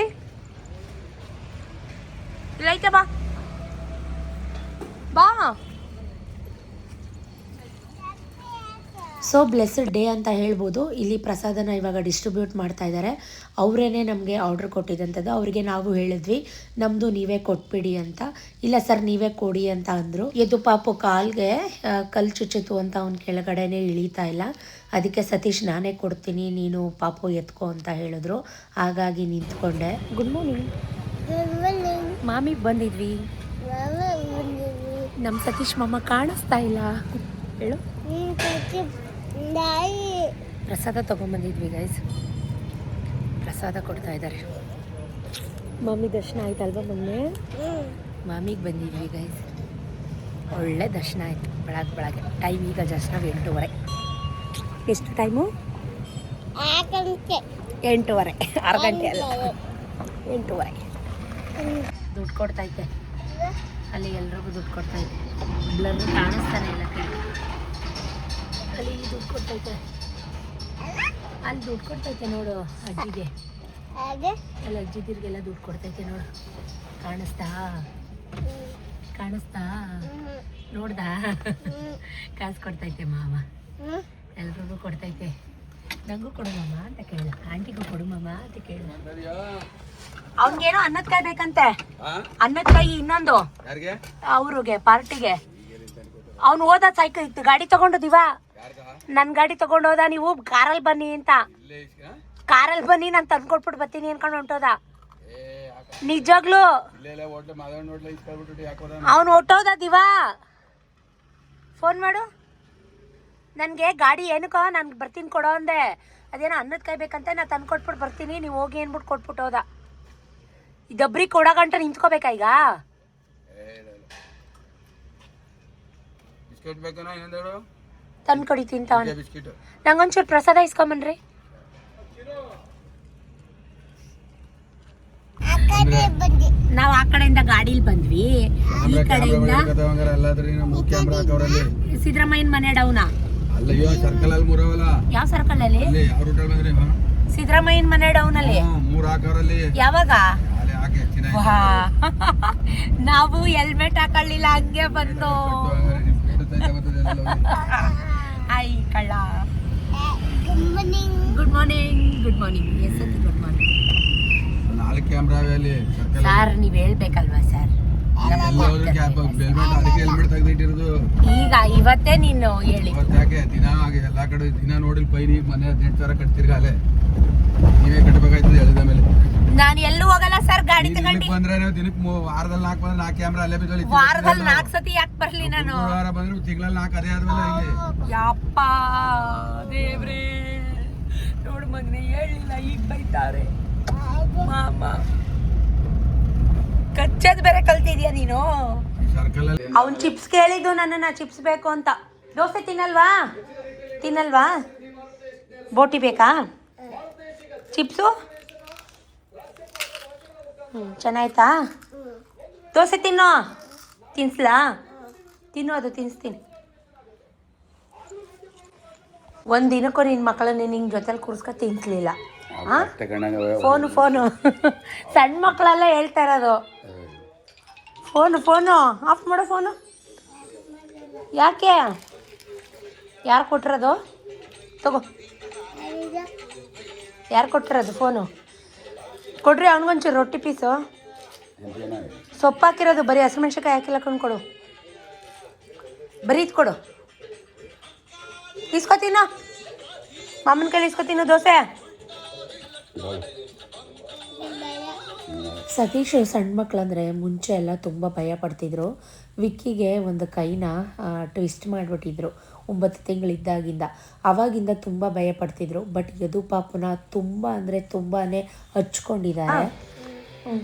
ಐತೆ, ಬಾ ಬಾ. ಸೊ ಬ್ಲೆಸ್ಡ್ ಡೇ ಅಂತ ಹೇಳ್ಬೋದು. ಇಲ್ಲಿ ಪ್ರಸಾದನ ಇವಾಗ ಡಿಸ್ಟ್ರಿಬ್ಯೂಟ್ ಮಾಡ್ತಾ ಇದ್ದಾರೆ. ಅವರೇ ನಮಗೆ ಆರ್ಡ್ರ್ ಕೊಟ್ಟಿದ್ದಂಥದ್ದು. ಅವರಿಗೆ ನಾವು ಹೇಳಿದ್ವಿ ನಮ್ಮದು ನೀವೇ ಕೊಟ್ಬಿಡಿ ಅಂತ. ಇಲ್ಲ ಸರ್ ನೀವೇ ಕೊಡಿ ಅಂತ ಅಂದರು. ಯದು ಪಾಪು ಕಾಲ್ಗೆ ಕಲ್ಲು ಚುಚ್ಚಿತು ಅಂತ ಅವ್ನು ಕೆಳಗಡೆನೇ ಇಳೀತಾ ಇಲ್ಲ. ಅದಕ್ಕೆ ಸತೀಶ್ ನಾನೇ ಕೊಡ್ತೀನಿ, ನೀನು ಪಾಪು ಎತ್ಕೊ ಅಂತ ಹೇಳಿದ್ರು. ಹಾಗಾಗಿ ನಿಂತ್ಕೊಂಡೆ. Good morning. ಮಾಮಿಗೆ ಬಂದಿದ್ವಿ. ನಮ್ಮ ಸತೀಶ್ ಮಾಮ ಕಾಣಿಸ್ತಾ ಇಲ್ಲ, ಹೇಳು. ಪ್ರಸಾದ ತೊಗೊಂಬಂದಿದ್ವಿ ಗೈಸ್, ಪ್ರಸಾದ ಕೊಡ್ತಾ ಇದ್ದಾರೆ. ಮಮ್ಮಿ ದರ್ಶನ ಆಯ್ತಲ್ವಾ ಮೊನ್ನೆ? ಮಾಮಿಗೆ ಬಂದಿದ್ವಿ ಗೈಸ್, ಒಳ್ಳೆ ದರ್ಶನ ಆಯಿತು ಬೆಳಗ್ಗೆ. ಟೈಮ್ ಈಗ ಜಸ್ಟ್ ನಾವು 8:30. ಎಷ್ಟು ಟೈಮು? 8:30, 6 ಗಂಟೆ ಅಲ್ಲ, 8:30. ದುಡ್ಡು ಕೊಡ್ತೈತೆ ಅಲ್ಲಿ, ಎಲ್ರಿಗೂ ದುಡ್ಡು ಕೊಡ್ತೈತೆ. ಬ್ಲರ್ ಕಾಣಿಸ್ತಾನೆ ಇಲ್ಲ ಕೈ. ಅಲ್ಲಿ ದುಡ್ಡು ಕೊಡ್ತೈತೆ, ಅಲ್ಲಿ ದುಡ್ಡು ಕೊಡ್ತೈತೆ ನೋಡು ಅಜ್ಜಿಗೆ. ಅಲ್ಲಿ ಅಜ್ಜಿದಿರಿಗೆಲ್ಲ ದುಡ್ಡು ಕೊಡ್ತೈತೆ ನೋಡು. ಕಾಣಿಸ್ತಾ ನೋಡ್ದಾ? ಕಾಸು ಕೊಡ್ತೈತೆ ಮಾಮ, ಎಲ್ರಿಗೂ ಕೊಡ್ತೈತೆ. ನಂಗೂ ಕೊಡು ಮಾಮ ಅಂತ ಕೇಳು, ಆಂಟಿಗೂ ಕೊಡು ಮಾಮ ಅಂತ ಕೇಳು. ಅವ್ನಿಗೇನೋ ಅನ್ನದ ಕಾಯಿ ಬೇಕಂತೆ, ಅನ್ನದ ಕಾಯಿ ಇನ್ನೊಂದು ಅವ್ರಿಗೆ ಪಾರ್ಟಿಗೆ. ಅವ್ನು ಹೋದ ಸೈಕಲ್ ಇತ್ತು ಗಾಡಿ ತಗೊಂಡು ದಿವಾ ನನ್ನ ಗಾಡಿ ತಗೊಂಡು ಹೋದ ನೀವು ಕಾರಲ್ಲಿ ಬನ್ನಿ ಅಂತ ಕಾರಲ್ಲಿ ಬನ್ನಿ ನಾನು ತಂದ್ಕೊಟ್ಬಿಟ್ಟು ಬರ್ತೀನಿ ಅನ್ಕೊಂಡು ಹೊಂಟೋದ ನಿಜಾಗ್ಲು ಅವನು ಹೊಟ್ಟೋದ ದಿವಾ ಫೋನ್ ಮಾಡು ನನಗೆ ಗಾಡಿ ಏನಕ್ಕೋ ನಾನು ಬರ್ತೀನಿ ಕೊಡೋ ಅಂದೆ ಅದೇನೋ ಅನ್ನದ ಕಾಯ್ಬೇಕಂತ ನಾನು ತಂದ್ಕೊಟ್ಬಿಟ್ಟು ಬರ್ತೀನಿ ನೀವು ಹೋಗಿ ಏನ್ಬಿಟ್ಟು ಕೊಟ್ಬಿಟ್ಟು ಹೋದ ಇದೊಬ್ರಿ ಕೊಡೋ ಗಂಟ ನಿಂತ್ಕೋಬೇಕಾ ಈಗ ತಂದು ಕೊಡಿ ತಿಂತಾವನ್ ನಂಗೊಂಚೂರು ಪ್ರಸಾದ ಇಸ್ಕೊಂಬನ್ರಿ ನಾವು ಆ ಕಡೆಯಿಂದ ಗಾಡಿಲಿ ಬಂದ್ವಿ ಈ ಕಡೆಯಿಂದ ಸಿದ್ದರಾಮಯ್ಯನ ಮನೆ ಡೌನಾ ಯಾವ ಸರ್ಕಲ್ ಅಲ್ಲಿ ಸಿದ್ದರಾಮಯ್ಯನ ಮನೆ ಡೌನ್ ಅಲ್ಲಿ ಯಾವಾಗ ನಾವು ಹೆಲ್ಮೆಟ್ ಹಾಕೊಳ್ಳಿಲ್ಲ ಹಂಗೆ ಬಂದು ಹಾಯ್ ಕಳ್ಳ good morning good morning yes good morning sir ನೀವ್ ಹೇಳ್ಬೇಕಲ್ವಾ ಸರ್ ಈಗ ಇವತ್ತೇ ನೀನು ಹೇಳಿ ಎಲ್ಲಾ ಕಡೆ ದಿನ ನೋಡಿ ಪೈನಿ ಮನೆ 18,000 ಕಟ್ತಿರ್ಗಾಲೆ ನೀವೇ ಕಟ್ಟಬೇಕಾಯ್ತದೆ ಹೇಳಿದ ಮೇಲೆ ನಾನು ಎಲ್ಲೂ ಹೋಗಲ್ಲ ಸರ್ ಗಾಡಿ ತಗೊಂಡು ಬಂದ್ರೆ ದಿನಕ್ಕೆ ವಾರದಲ್ಲಿ 4 ಬಂದ್ರೆ 4 ಕ್ಯಾಮ್ರಾ ಅಲ್ಲೇ ಬಿದ್ದೋಳಿ ವಾರದಲ್ಲಿ 4 ಸತಿ ಯಾಕೆ ಬರ್ಲಿ ನಾನು ವಾರ ಬಂದ್ರೆ ತಿಂಗಳಲ್ಲಿ 4 ಅದೇ ಆದ್ಮೇಲೆ ಇಲ್ಲಿ ಯಪ್ಪ ದೇವ್ರೇ ನೋಡು ಮಗನೇ ಹೇಳಿಲ್ಲ ಈಗ ಬೈತಾರೆ ಮಾಮ ಕಚ್ಚದ್ ಬೇರೆ ಕಲ್ತಿದ್ಯಾ ನೀನು ಸರ್ಕಲ್ ಅಲ್ಲಿ ಅವ್ನ್ ಚಿಪ್ಸ್ ಕೇಳಿದ್ದು ನನ್ನನ್ನ ಚಿಪ್ಸ್ ಬೇಕು ಅಂತ ದೋಸೆ ತಿನ್ನಲ್ವಾ ಬೋಟಿ ಬೇಕಾ ಚಿಪ್ಸು ಚೆನ್ನಾಯ್ತಾ ದೋಸೆ ತಿನ್ಸ್ಲಾ ತಿನ್ನು ಅದು ತಿನ್ನಿಸ್ತೀನಿ ಒಂದಿನಕ್ಕೂ ನಿನ್ನ ಮಕ್ಕಳನ್ನ ನಿಂಗೆ ಜೊತೆಲಿ ಕೂರಿಸ್ಕೊ ತಿನ್ಸ್ಲಿಲ್ಲ ಫೋನು ಸಣ್ಣ ಮಕ್ಕಳೆಲ್ಲ ಹೇಳ್ತಾ ಇರೋದು ಫೋನು ಆಫ್ ಮಾಡೋ ಫೋನು ಯಾಕೆ ಯಾರು ಕೊಟ್ಟಿರೋದು ತಗೋ ಯಾರು ಕೊಟ್ಟಿರೋದು ಫೋನು ಕೊಡ್ರಿ ಅವನಿಗೊಂಚೂರು ರೊಟ್ಟಿ ಪೀಸು ಸೊಪ್ಪು ಹಾಕಿರೋದು ಬರೀ ಹಸಿಮೆಣ್ಸಿನ್ಕಾಯಿ ಹಾಕಿಲ್ಲ ಕೊಂಡ್ಕೊಡು ಬರೀ ಇದು ಕೊಡು ಇಸ್ಕೊತೀನೋ ಮಾಮನ ಕೈಲಿ ಇಸ್ಕೊತೀನೋ ದೋಸೆ ಸತೀಶ್ ಸಣ್ಣ ಮಕ್ಕಳಂದರೆ ಮುಂಚೆ ಎಲ್ಲ ತುಂಬ ಭಯ ಪಡ್ತಿದ್ರು ವಿಕ್ಕಿಗೆ ಒಂದು ಕೈನ ಟ್ವಿಸ್ಟ್ ಮಾಡಿಬಿಟ್ಟಿದ್ರು 9 ತಿಂಗಳಿದ್ದಾಗಿಂದ ಆವಾಗಿಂದ ತುಂಬ ಭಯ ಪಡ್ತಿದ್ರು ಬಟ್ ಯದು ಪಾಪುನ ತುಂಬ ಅಂದರೆ ತುಂಬಾ ಹಚ್ಕೊಂಡಿದ್ದಾರೆ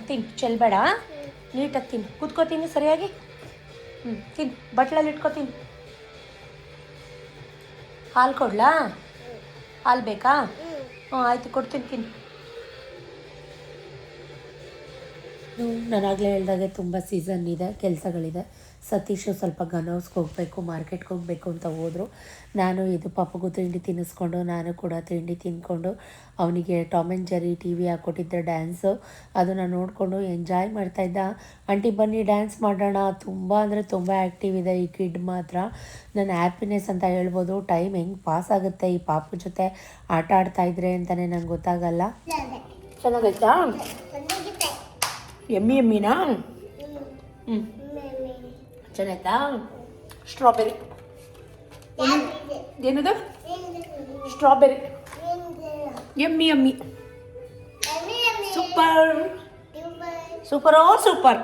ತಿನ್ನು ಚೆಲ್ಬೇಡ ನೀಟಾಗಿ ತಿನ್ನು ಕೂತ್ಕೋತೀನಿ ಸರಿಯಾಗಿ ತಿನ್ನು ಬಟ್ಲಲ್ಲಿ ಇಟ್ಕೋತೀನಿ ಹಾಲು ಕೊಡ್ಲಾ ಹಾಲು ಬೇಕಾ ಆಯಿತು ಕೊಡ್ತೀನಿ ತಿನ್ನು ನಾನಾಗಲೇ ಹೇಳ್ದಾಗೆ ತುಂಬ ಸೀಸನ್ ಇದೆ ಕೆಲಸಗಳಿದೆ ಸತೀಶು ಸ್ವಲ್ಪ ಗನ್ ಹೌಸ್ಗೆ ಹೋಗಬೇಕು ಮಾರ್ಕೆಟ್ಗೆ ಹೋಗಬೇಕು ಅಂತ ಹೋದರು ನಾನು ಇದು ಪಾಪಗೂ ತಿಂಡಿ ತಿನ್ನಿಸ್ಕೊಂಡು ನಾನು ಕೂಡ ತಿಂಡಿ ತಿಂದ್ಕೊಂಡು ಅವನಿಗೆ Tom and Jerry TV ಹಾಕ್ಕೊಟ್ಟಿದ್ದೆ ಡ್ಯಾನ್ಸು ಅದನ್ನು ನೋಡಿಕೊಂಡು ಎಂಜಾಯ್ ಮಾಡ್ತಾಯಿದ್ದ ಆಂಟಿ ಬನ್ನಿ ಡ್ಯಾನ್ಸ್ ಮಾಡೋಣ ತುಂಬ ಅಂದರೆ ತುಂಬ ಆ್ಯಕ್ಟಿವ್ ಇದೆ ಈ ಕಿಡ್ ಮಾತ್ರ ನನ್ನ ಹ್ಯಾಪಿನೆಸ್ ಅಂತ ಹೇಳ್ಬೋದು ಟೈಮ್ ಹೆಂಗೆ ಪಾಸ್ ಆಗುತ್ತೆ ಈ ಪಾಪು ಜೊತೆ ಆಟ ಆಡ್ತಾಯಿದ್ರೆ ಅಂತಲೇ ನಂಗೆ ಗೊತ್ತಾಗಲ್ಲ ಚೆನ್ನಾಗೈತಾ ಎಮ್ಮಿನಾ ಚೆನ್ನಾಯ್ತಾ ಸ್ಟ್ರಾಬೆರಿ ಏನದು ಸ್ಟ್ರಾಬೆರಿ ಎಮ್ಮಿ ಸೂಪರ್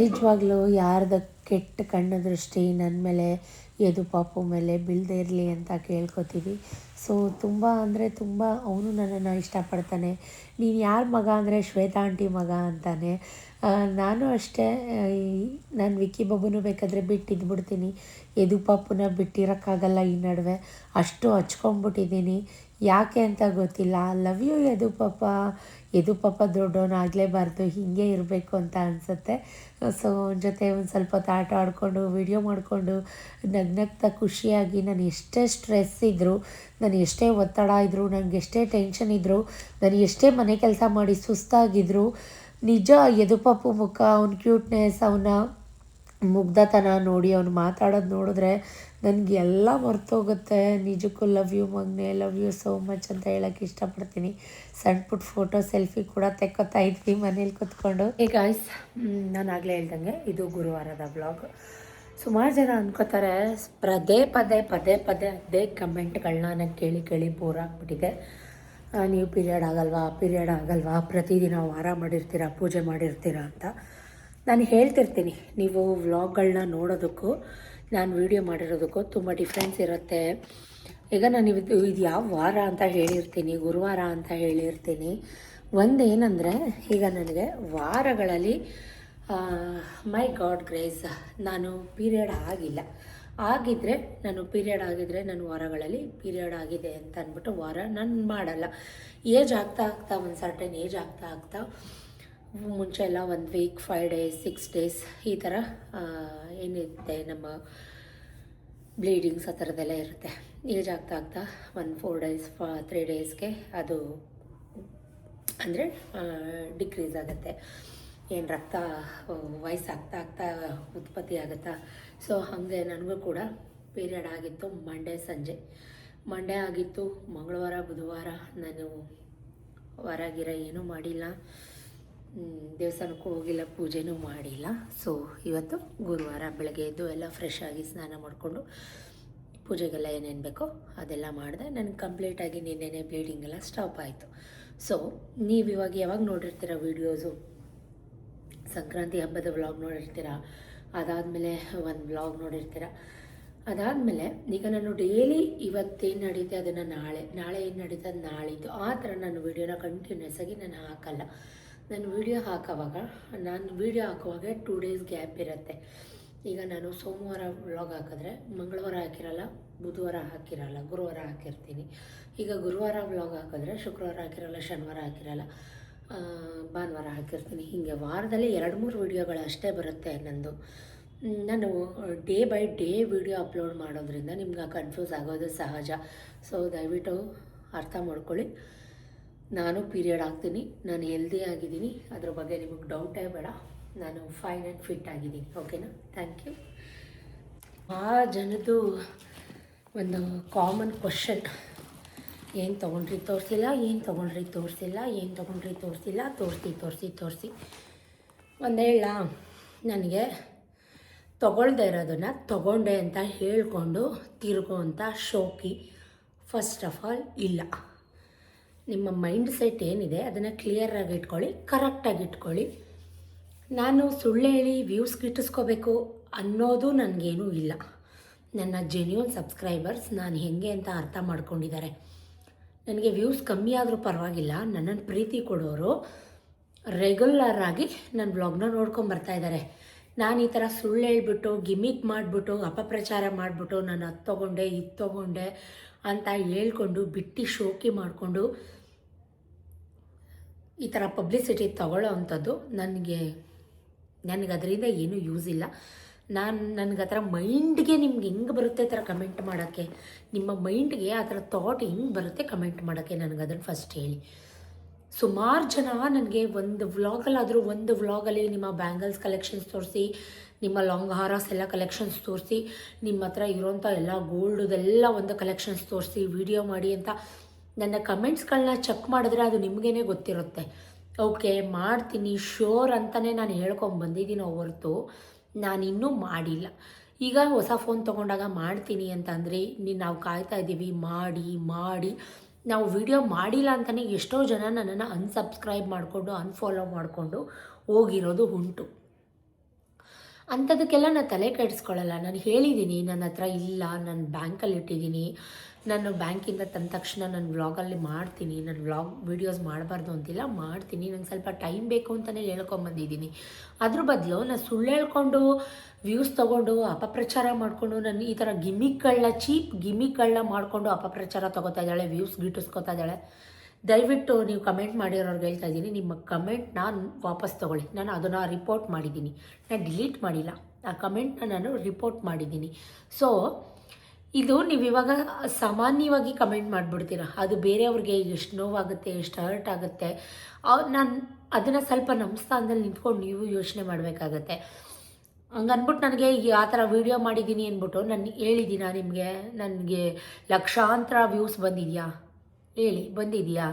ನಿಜವಾಗ್ಲೂ ಯಾರ್ದು ಕೆಟ್ಟ ಕಣ್ಣು ದೃಷ್ಟಿ ನನ್ನ ಮೇಲೆ ಯದು ಪಾಪು ಮೇಲೆ ಬೀಳದೇ ಇರಲಿ ಅಂತ ಕೇಳ್ಕೊತೀವಿ ಸೊ ತುಂಬ ಅಂದರೆ ತುಂಬ ಅವನು ನನ್ನನ್ನು ಇಷ್ಟಪಡ್ತಾನೆ ನೀನು ಯಾರ ಮಗ ಅಂದರೆ ಶ್ವೇತಾ ಆಂಟಿ ಮಗ ಅಂತಾನೆ ನಾನು ಅಷ್ಟೇ ನಾನು ವಿಕ್ಕಿ ಬಾಬುನೂ ಬೇಕಾದರೆ ಬಿಟ್ಟಿದ್ಬಿಡ್ತೀನಿ ಯದು ಪಾಪುನ ಬಿಟ್ಟಿರೋಕ್ಕಾಗಲ್ಲ ಈ ನಡುವೆ ಅಷ್ಟು ಹಚ್ಕೊಂಡ್ಬಿಟ್ಟಿದ್ದೀನಿ ಯಾಕೆ ಅಂತ ಗೊತ್ತಿಲ್ಲ ಲವ್ ಯು ಯದು ಪಾಪ ದೊಡ್ಡವನಾಗಲೇಬಾರ್ದು ಹೀಗೆ ಇರಬೇಕು ಅಂತ ಅನಿಸುತ್ತೆ ಸೊ ಅವನ ಜೊತೆ ಒಂದು ಸ್ವಲ್ಪ ಹೊತ್ತು ಆಟ ಆಡಿಕೊಂಡು ವಿಡಿಯೋ ಮಾಡಿಕೊಂಡು ನಗ್ನಗ್ತಾ ಖುಷಿಯಾಗಿ ನಾನು ಎಷ್ಟೇ ಸ್ಟ್ರೆಸ್ ಇದ್ದರೂ ನಾನು ಎಷ್ಟೇ ಒತ್ತಡ ಇದ್ದರೂ ನನಗೆ ಎಷ್ಟೇ ಟೆನ್ಷನ್ ಇದ್ದರೂ ನಾನು ಎಷ್ಟೇ ಮನೆ ಕೆಲಸ ಮಾಡಿ ಸುಸ್ತಾಗಿದ್ದರೂ ನಿಜ ಯದು ಪಾಪು ಮುಖ ಅವನ ಕ್ಯೂಟ್ನೆಸ್ ಅವನ ಮುಗ್ಧತನ ನೋಡಿ ಅವನು ಮಾತಾಡೋದು ನೋಡಿದ್ರೆ ನನಗೆ ಎಲ್ಲ ಮರ್ತೋಗುತ್ತೆ ನಿಜಕ್ಕೂ ಲವ್ ಯು ಮಗನೇ ಲವ್ ಯು ಸೋ ಮಚ್ ಅಂತ ಹೇಳೋಕ್ಕೆ ಇಷ್ಟಪಡ್ತೀನಿ ಸಣ್ಣ ಪುಟ್ಟ ಫೋಟೋ ಸೆಲ್ಫಿ ಕೂಡ ತೆಕ್ಕೊತಾ ಇದ್ವಿ ಮನೇಲಿ ಕೂತ್ಕೊಂಡು ಗಾಯ್ಸ್ ನಾನು ಆಗಲೇ ಹೇಳ್ದಂಗೆ ಇದು ಗುರುವಾರದ ಬ್ಲಾಗ್ ಸುಮಾರು ಜನ ಅನ್ಕೋತಾರೆ ಪದೇ ಪದೇ ಪದೇ ಪದೇ ಅದೇ ಕಮೆಂಟ್ಗಳನ್ನ ನಾನು ಕೇಳಿ ಕೇಳಿ ಬೋರ್ ಆಗಿಬಿಟ್ಟಿದೆ. ನೀವು ಪೀರಿಯಡ್ ಆಗಲ್ವಾ ಪ್ರತಿದಿನ ವಾರ ಮಾಡಿರ್ತೀರಾ, ಪೂಜೆ ಮಾಡಿರ್ತೀರಾ ಅಂತ ನಾನು ಹೇಳ್ತಿರ್ತೀನಿ. ನೀವು ವ್ಲಾಗ್ಗಳನ್ನ ನೋಡೋದಕ್ಕೂ ನಾನು ವೀಡಿಯೋ ಮಾಡಿರೋದಕ್ಕೂ ತುಂಬ ಡಿಫ್ರೆನ್ಸ್ ಇರುತ್ತೆ. ಈಗ ನಾನು ಇದು ಯಾವ ವಾರ ಅಂತ ಹೇಳಿರ್ತೀನಿ, ಗುರುವಾರ ಅಂತ ಹೇಳಿರ್ತೀನಿ. ಒಂದೇನೆಂದರೆ, ಈಗ ನನಗೆ ವಾರಗಳಲ್ಲಿ ಮೈ ಗಾಡ್ ಗ್ರೇಸ್ ನಾನು ಪೀರಿಯಡ್ ಆಗಿದ್ದರೆ ನಾನು ವಾರಗಳಲ್ಲಿ ಪೀರಿಯಡ್ ಆಗಿದೆ ಅಂತ ಅಂದ್ಬಿಟ್ಟು ವಾರ ನಾನು ಮಾಡಲ್ಲ. ಏಜ್ ಆಗ್ತಾ ಒಂದು ಸರ್ಟನ್ ಏಜ್ ಆಗ್ತಾ ಮುಂಚೆ ಎಲ್ಲ 1 ವೀಕ್ 5 ಡೇಸ್ 6 ಡೇಸ್ ಈ ಥರ ಏನಿರುತ್ತೆ ನಮ್ಮ ಬ್ಲೀಡಿಂಗ್ಸ್ ಆ ಥರದ್ದೆಲ್ಲ ಇರುತ್ತೆ. ಏಜ್ ಆಗ್ತಾ 1 4 ಡೇಸ್ 3 ಡೇಸ್ಗೆ ಅದು ಅಂದರೆ ಡಿಕ್ರೀಸ್ ಆಗುತ್ತೆ. ಏನು ರಕ್ತ ವಯಸ್ಸಾಗ್ತಾ ಉತ್ಪತ್ತಿ ಆಗುತ್ತಾ. ಸೊ ಹಾಗೆ ನನಗೂ ಕೂಡ ಪೀರಿಯಡ್ ಆಗಿತ್ತು ಮಂಡೇ ಆಗಿತ್ತು. ಮಂಗಳವಾರ ಬುಧವಾರ ನಾನು ಹೊರಗಿರ ಏನೂ ಮಾಡಿಲ್ಲ, ದೇವಸ್ಥಾನಕ್ಕೂ ಹೋಗಿಲ್ಲ, ಪೂಜೆನೂ ಮಾಡಿಲ್ಲ. ಸೊ ಇವತ್ತು ಗುರುವಾರ ಬೆಳಗ್ಗೆ ಎದ್ದು ಎಲ್ಲ ಫ್ರೆಶ್ ಆಗಿ ಸ್ನಾನ ಮಾಡಿಕೊಂಡು ಪೂಜೆಗೆಲ್ಲ ಏನೇನು ಬೇಕೋ ಅದೆಲ್ಲ ಮಾಡಿದೆ. ನನಗೆ ಕಂಪ್ಲೀಟಾಗಿ ನಿನ್ನೆನೇ ಬ್ಲೀಡಿಂಗ್ ಎಲ್ಲ ಸ್ಟಾಪ್ ಆಯಿತು. ಸೊ ನೀವು ಇವಾಗ ಯಾವಾಗ ನೋಡಿರ್ತೀರ ವೀಡಿಯೋಸು, ಸಂಕ್ರಾಂತಿ ಹಬ್ಬದ ವ್ಲಾಗ್ ನೋಡಿರ್ತೀರ, ಅದಾದಮೇಲೆ ಒಂದು ವ್ಲಾಗ್ ನೋಡಿರ್ತೀರ. ಅದಾದಮೇಲೆ ಈಗ ನಾನು ಡೈಲಿ ಇವತ್ತೇನು ನಡೀತೆ ಅದನ್ನು ನಾಳೆ ಏನು ನಡೀತೆ ಅದು ನಾಳಿದ್ದು ಆ ಥರ ನಾನು ವೀಡಿಯೋನ ಕಂಟಿನ್ಯೂಸ್ ಆಗಿ ನಾನು ಹಾಕಲ್ಲ. ನಾನು ವೀಡಿಯೋ ಹಾಕುವಾಗ 2 ಡೇಸ್ ಗ್ಯಾಪ್ ಇರುತ್ತೆ. ಈಗ ನಾನು ಸೋಮವಾರ ವ್ಲಾಗ್ ಹಾಕಿದ್ರೆ ಮಂಗಳವಾರ ಹಾಕಿರಲ್ಲ, ಬುಧವಾರ ಹಾಕಿರಲ್ಲ, ಗುರುವಾರ ಹಾಕಿರ್ತೀನಿ. ಈಗ ಗುರುವಾರ ವ್ಲಾಗ್ ಹಾಕಿದ್ರೆ ಶುಕ್ರವಾರ ಹಾಕಿರಲ್ಲ, ಶನಿವಾರ ಹಾಕಿರಲ್ಲ, ಭಾನುವಾರ ಹಾಕಿರ್ತೀನಿ. ಹೀಗೆ ವಾರದಲ್ಲಿ 2-3 ವೀಡಿಯೋಗಳು ಅಷ್ಟೇ ಬರುತ್ತೆ ನಂದು. ನಾನು day by day video upload ಮಾಡೋದ್ರಿಂದ ನಿಮ್ಗೆ ಕನ್ಫ್ಯೂಸ್ ಆಗೋದು ಸಹಜ. ಸೊ ದಯವಿಟ್ಟು ಅರ್ಥ ಮಾಡ್ಕೊಳ್ಳಿ. ನಾನು ಪೀರಿಯಡ್ ಆಗ್ತೀನಿ, ನಾನು ಹೆಲ್ದಿ ಆಗಿದ್ದೀನಿ, ಅದ್ರ ಬಗ್ಗೆ ನಿಮಗೆ ಡೌಟೇ ಬೇಡ. ನಾನು ಫೈನ್ ಆ್ಯಂಡ್ ಫಿಟ್ ಆಗಿದ್ದೀನಿ. ಓಕೆನಾ? Thank you. ಆ ಜನದ್ದು ಒಂದು ಕಾಮನ್ ಕ್ವಶನ್, ಏನು ತೊಗೊಂಡ್ರಿ ತೋರಿಸಿಲ್ಲ, ತೋರಿಸಿ ಒಂದು ಹೇಳ. ನನಗೆ ತೊಗೊಳ್ದೇ ಇರೋದನ್ನು ತೊಗೊಂಡೆ ಅಂತ ಹೇಳಿಕೊಂಡು ತಿರುಗೋ ಅಂತ ಶೋಕಿ ಫಸ್ಟ್ ಆಫ್ ಆಲ್ ಇಲ್ಲ. ನಿಮ್ಮ ಮೈಂಡ್ ಸೆಟ್ ಏನಿದೆ ಅದನ್ನು ಕ್ಲಿಯರಾಗಿ ಇಟ್ಕೊಳ್ಳಿ, ಕರೆಕ್ಟಾಗಿ ಇಟ್ಕೊಳ್ಳಿ. ನಾನು ಸುಳ್ಳು ಹೇಳಿ ವ್ಯೂಸ್ ಗಿಟ್ಟಿಸ್ಕೋಬೇಕು ಅನ್ನೋದು ನನಗೇನೂ ಇಲ್ಲ. ನನ್ನ ಜೆನ್ಯೂನ್ ಸಬ್ಸ್ಕ್ರೈಬರ್ಸ್ ನಾನು ಹೇಗೆ ಅಂತ ಅರ್ಥ ಮಾಡ್ಕೊಂಡಿದ್ದಾರೆ. ನನಗೆ ವ್ಯೂಸ್ ಕಮ್ಮಿ ಆದರೂ ಪರವಾಗಿಲ್ಲ, ನನ್ನನ್ನು ಪ್ರೀತಿ ಕೊಡೋರು ರೆಗ್ಯುಲರ್ ಆಗಿ ನನ್ನ ಬ್ಲಾಗ್ನ ನೋಡ್ಕೊಂಬರ್ತಾ ಇದ್ದಾರೆ. ನಾನು ಈ ಥರ ಸುಳ್ಳು ಹೇಳ್ಬಿಟ್ಟು ಗಿಮಿಕ್ ಮಾಡಿಬಿಟ್ಟು ಅಪಪ್ರಚಾರ ಮಾಡಿಬಿಟ್ಟು ನಾನು ಅದು ತೊಗೊಂಡೆ ಅಂತ ಹೇಳ್ಕೊಂಡು ಬಿಟ್ಟು ಶೋಕಿ ಮಾಡಿಕೊಂಡು ಈ ಥರ ಪಬ್ಲಿಸಿಟಿ ತಗೊಳ್ಳೋ ಅಂಥದ್ದು ನನಗೆ ಅದರಿಂದ ಏನೂ ಯೂಸ್ ಇಲ್ಲ. ನನಗೆ ಆ ಥರ ಮೈಂಡ್ಗೆ ನಿಮ್ಗೆ ಹೆಂಗೆ ಬರುತ್ತೆ ಆ ಥರ ಕಮೆಂಟ್ ಮಾಡೋಕ್ಕೆ, ನಿಮ್ಮ ಮೈಂಡ್ಗೆ ಆ ಥರ ಥಾಟ್ ಹೆಂಗೆ ಬರುತ್ತೆ ಕಮೆಂಟ್ ಮಾಡೋಕ್ಕೆ, ನನಗೆ ಅದನ್ನು ಫಸ್ಟ್ ಹೇಳಿ. ಸುಮಾರು ಜನ ನನಗೆ ಒಂದು ವ್ಲಾಗಲ್ಲಿ ನಿಮ್ಮ ಬ್ಯಾಂಗಲ್ಸ್ ಕಲೆಕ್ಷನ್ಸ್ ತೋರಿಸಿ, ನಿಮ್ಮ ಲಾಂಗ್ ಹಾರಾಸ್ ಎಲ್ಲ ಕಲೆಕ್ಷನ್ಸ್ ತೋರಿಸಿ, ನಿಮ್ಮ ಹತ್ರ ಇರೋಂಥ ಎಲ್ಲ ಗೋಲ್ಡ್ದೆಲ್ಲ ಒಂದು ಕಲೆಕ್ಷನ್ಸ್ ತೋರಿಸಿ ವಿಡಿಯೋ ಮಾಡಿ ಅಂತ ನನ್ನ ಕಮೆಂಟ್ಸ್ಗಳನ್ನ ಚೆಕ್ ಮಾಡಿದ್ರೆ ಅದು ನಿಮಗೇ ಗೊತ್ತಿರುತ್ತೆ. ಓಕೆ ಮಾಡ್ತೀನಿ ಶೋರ್ ಅಂತಲೇ ನಾನು ಹೇಳ್ಕೊಂಬಂದಿದ್ದೀನೋ ಹೊರತು ನಾನಿನ್ನೂ ಮಾಡಿಲ್ಲ. ಈಗ ಹೊಸ ಫೋನ್ ತೊಗೊಂಡಾಗ ಮಾಡ್ತೀನಿ ಅಂತಂದರೆ ನಾವು ಕಾಯ್ತಾ ಇದ್ದೀವಿ, ಮಾಡಿ ನಾವು ವಿಡಿಯೋ ಮಾಡಿಲ್ಲ ಅಂತಲೇ ಎಷ್ಟೋ ಜನ ನನ್ನನ್ನು ಅನ್ಸಬ್ಸ್ಕ್ರೈಬ್ ಮಾಡಿಕೊಂಡು ಅನ್ಫಾಲೋ ಮಾಡಿಕೊಂಡು ಹೋಗಿರೋದು ಉಂಟು. ಅಂಥದಕ್ಕೆಲ್ಲ ನಾನು ತಲೆ ಕೆಡಿಸ್ಕೊಳ್ಳಲ್ಲ. ನಾನು ಹೇಳಿದ್ದೀನಿ ನನ್ನ ಹತ್ರ ಇಲ್ಲ, ನಾನು ಬ್ಯಾಂಕಲ್ಲಿ ಇಟ್ಟಿದ್ದೀನಿ, ನಾನು ಬ್ಯಾಂಕಿಂದ ತಂದ ತಕ್ಷಣ ನಾನು ವ್ಲಾಗಲ್ಲಿ ಮಾಡ್ತೀನಿ, ನಾನು ವ್ಲಾಗ್ ವೀಡಿಯೋಸ್ ಮಾಡಬಾರ್ದು ಅಂತಿಲ್ಲ, ಮಾಡ್ತೀನಿ, ನಂಗೆ ಸ್ವಲ್ಪ ಟೈಮ್ ಬೇಕು ಅಂತಲೇ ಹೇಳ್ಕೊಂಬಂದಿದ್ದೀನಿ. ಅದ್ರ ಬದಲು ನಾನು ಸುಳ್ಳು ಹೇಳ್ಕೊಂಡು ವ್ಯೂಸ್ ತೊಗೊಂಡು ಅಪಪ್ರಚಾರ ಮಾಡಿಕೊಂಡು ನಾನು ಈ ಥರ ಚೀಪ್ ಗಿಮಿಕ್ಗಳನ್ನ ಮಾಡಿಕೊಂಡು ಅಪಪ್ರಚಾರ ತೊಗೋತಾ ಇದ್ದಾಳೆ, ವ್ಯೂಸ್ ಗಿಟ್ಟಿಸ್ಕೊತಾ ಇದ್ದಾಳೆ. ದಯವಿಟ್ಟು ನೀವು ಕಮೆಂಟ್ ಮಾಡಿರೋರ್ಗೆ ಹೇಳ್ತಾ ಇದ್ದೀನಿ, ನಿಮ್ಮ ಕಮೆಂಟ್ನ ವಾಪಸ್ ತೊಗೊಳ್ಳಿ. ನಾನು ಅದನ್ನು ರಿಪೋರ್ಟ್ ಮಾಡಿದ್ದೀನಿ, ನಾನು ಡಿಲೀಟ್ ಮಾಡಿಲ್ಲ, ಆ ಕಮೆಂಟ್ನ ನಾನು ರಿಪೋರ್ಟ್ ಮಾಡಿದ್ದೀನಿ. ಸೊ ಇದು ನೀವು ಇವಾಗ ಸಾಮಾನ್ಯವಾಗಿ ಕಮೆಂಟ್ ಮಾಡಿಬಿಡ್ತೀರ, ಅದು ಬೇರೆಯವ್ರಿಗೆ ಎಷ್ಟು ನೋವಾಗುತ್ತೆ, ಎಷ್ಟು ಹರ್ಟ್ ಆಗುತ್ತೆ. ನಾನು ಅದನ್ನು ಸ್ವಲ್ಪ ನಮ್ಮ ಸ್ಥಾನದಲ್ಲಿ ನಿಂತ್ಕೊಂಡು ನೀವು ಯೋಚನೆ ಮಾಡಬೇಕಾಗತ್ತೆ. ಹಂಗನ್ಬಿಟ್ಟು ನನಗೆ ಆ ಥರ ವೀಡಿಯೋ ಮಾಡಿದ್ದೀನಿ ಅಂದ್ಬಿಟ್ಟು ನಾನು ಹೇಳಿದ್ದೀನ ನಿಮಗೆ, ನನಗೆ ಲಕ್ಷಾಂತರ ವ್ಯೂಸ್ ಬಂದಿದೆಯಾ ಹೇಳಿ? ಬಂದಿದೆಯಾ?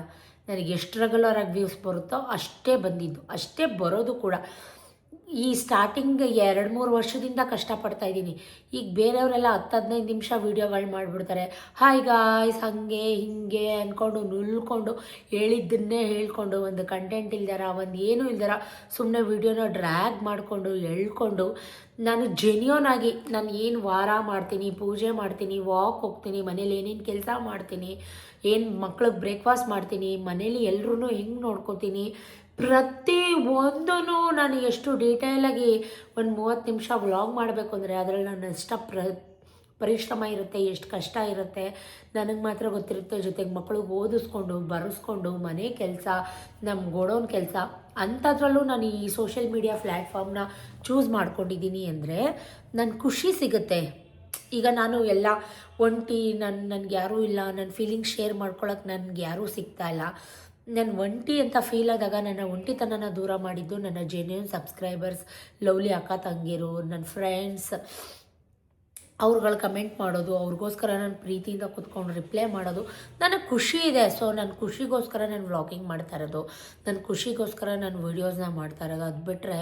ನನಗೆ ಎಷ್ಟು ರೆಗ್ಯುಲರಾಗಿ ವ್ಯೂಸ್ ಬರುತ್ತೋ ಅಷ್ಟೇ ಬಂದಿದ್ದು, ಅಷ್ಟೇ ಬರೋದು ಕೂಡ. ಈ ಸ್ಟಾರ್ಟಿಂಗ್ 2-3 ವರ್ಷದಿಂದ ಕಷ್ಟಪಡ್ತಾ ಇದ್ದೀನಿ. ಈಗ ಬೇರೆಯವರೆಲ್ಲ 10-15 ನಿಮಿಷ ವೀಡಿಯೋಗಳು ಮಾಡಿಬಿಡ್ತಾರೆ. ಹಾಯ್ ಗಾಯ್ಸ್ ಹಾಗೆ ಹೀಗೆ ಅಂದ್ಕೊಂಡು ನುಲ್ಕೊಂಡು ಹೇಳಿದ್ದನ್ನೇ ಹೇಳ್ಕೊಂಡು ಒಂದು ಕಂಟೆಂಟ್ ಇಲ್ದಾರ ಒಂದು ಏನೂ ಇಲ್ದಾರ ಸುಮ್ಮನೆ ವೀಡಿಯೋನ ಡ್ರ್ಯಾಗ್ ಮಾಡಿಕೊಂಡು ಎಳ್ಕೊಂಡು ನಾನು ಜೆನ್ಯೂನ್ ಆಗಿ ನಾನು ಏನು ವಾರ ಮಾಡ್ತೀನಿ, ಪೂಜೆ ಮಾಡ್ತೀನಿ, ವಾಕ್ ಹೋಗ್ತೀನಿ, ಮನೇಲಿ ಏನೇನು ಕೆಲಸ ಮಾಡ್ತೀನಿ, ಏನು ಮಕ್ಳಿಗೆ ಬ್ರೇಕ್ಫಾಸ್ಟ್ ಮಾಡ್ತೀನಿ, ಮನೇಲಿ ಎಲ್ಲರೂ ಹೆಂಗೆ ನೋಡ್ಕೊತೀನಿ, ಪ್ರತಿ ಒಂದೂ ನಾನು ಎಷ್ಟು ಡೀಟೇಲಾಗಿ ಒಂದು 30 ನಿಮಿಷ ವ್ಲಾಗ್ ಮಾಡಬೇಕು ಅಂದರೆ ಅದರಲ್ಲಿ ನನ್ನ ಎಷ್ಟು ಪರಿಶ್ರಮ ಇರುತ್ತೆ, ಎಷ್ಟು ಕಷ್ಟ ಇರುತ್ತೆ ನನಗೆ ಮಾತ್ರ ಗೊತ್ತಿರುತ್ತೆ. ಜೊತೆಗೆ ಮಕ್ಕಳಿಗೆ ಓದಿಸ್ಕೊಂಡು ಬರೆಸ್ಕೊಂಡು ಮನೆ ಕೆಲಸ, ನಮ್ಮ ಗೋಡೌನ್ ಕೆಲಸ, ಅಂಥದ್ರಲ್ಲೂ ನಾನು ಈ ಸೋಷಿಯಲ್ ಮೀಡಿಯಾ ಪ್ಲ್ಯಾಟ್ಫಾರ್ಮ್ನ ಚೂಸ್ ಮಾಡ್ಕೊಂಡಿದ್ದೀನಿ ಅಂದರೆ ನನ್ನ ಖುಷಿ ಸಿಗುತ್ತೆ. ಈಗ ನಾನು ಎಲ್ಲ ಒಂಟಿ, ನನಗೆ ಯಾರೂ ಇಲ್ಲ, ನನ್ನ ಫೀಲಿಂಗ್ಸ್ ಶೇರ್ ಮಾಡ್ಕೊಳಕ್ಕೆ ನನಗೆ ಯಾರೂ ಸಿಗ್ತಾಯಿಲ್ಲ. ನಾನು ಒಂಟಿ ಅಂತ ಫೀಲ್ ಆದಾಗ ನನ್ನ ಒಂಟಿತನನ ದೂರ ಮಾಡಿದ್ದು ನನ್ನ ಜೆನ್ಯೂನ್ ಸಬ್ಸ್ಕ್ರೈಬರ್ಸ್, ಲವ್ಲಿ ಅಕ್ಕ ತಂಗಿರು, ನನ್ನ ಫ್ರೆಂಡ್ಸ್, ಅವ್ರುಗಳು ಕಮೆಂಟ್ ಮಾಡೋದು, ಅವ್ರಿಗೋಸ್ಕರ ನಾನು ಪ್ರೀತಿಯಿಂದ ಕೂತ್ಕೊಂಡು ರಿಪ್ಲೈ ಮಾಡೋದು ನನಗೆ ಖುಷಿ ಇದೆ. ಸೊ ನನ್ನ ಖುಷಿಗೋಸ್ಕರ ನಾನು ವ್ಲಾಗಿಂಗ್ ಮಾಡ್ತಾ ಇರೋದು, ನನ್ನ ಖುಷಿಗೋಸ್ಕರ ನಾನು ವೀಡಿಯೋಸ್ನ ಮಾಡ್ತಾ ಇರೋದು. ಅದು ಬಿಟ್ಟರೆ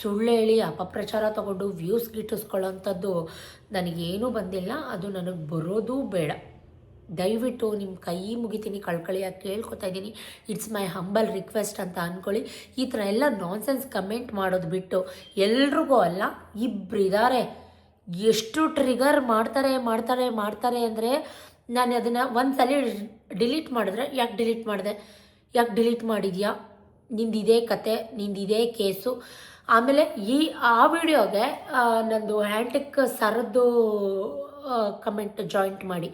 ಸುಳ್ಳು ಹೇಳಿ ಅಪಪ್ರಚಾರ ತೊಗೊಂಡು ವ್ಯೂಸ್ ಗಿಟ್ಟಿಸ್ಕೊಳ್ಳೋಂಥದ್ದು ನನಗೇನೂ ಬಂದಿಲ್ಲ, ಅದು ನನಗೆ ಬರೋದು ಬೇಡ. ದಯವಿಟ್ಟು ನಿಮ್ಮ ಕೈ ಮುಗಿತೀನಿ, ಕಳ್ಕಳಿಯಾಗಿ ಕೇಳ್ಕೊತಾ ಇದ್ದೀನಿ. ಇಟ್ಸ್ ಮೈ ಹಂಬಲ್ ರಿಕ್ವೆಸ್ಟ್ ಅಂತ ಅಂದ್ಕೊಳ್ಳಿ. ಈ ಥರ ಎಲ್ಲ ನಾನ್ಸೆನ್ಸ್ ಕಮೆಂಟ್ ಮಾಡೋದು ಬಿಟ್ಟು, ಎಲ್ರಿಗೂ ಅಲ್ಲ, ಇಬ್ಬರಿದ್ದಾರೆ ಎಷ್ಟು ಟ್ರಿಗರ್ ಮಾಡ್ತಾರೆ ಅಂದರೆ ನಾನು ಅದನ್ನು ಒಂದು ಸಲ ಡಿಲೀಟ್ ಮಾಡಿದ್ರೆ ಯಾಕೆ ಡಿಲೀಟ್ ಮಾಡಿದ್ಯಾ, ನಿಂದಿದೇ ಕತೆ, ನಿಂದಿದೇ ಕೇಸು. ಆಮೇಲೆ ಆ ವಿಡಿಯೋಗೆ ನಂದು ಹ್ಯಾಂಟಿಕ್ ಸರದ್ದು ಕಮೆಂಟ್ ಜಾಯಿಂಟ್ ಮಾಡಿ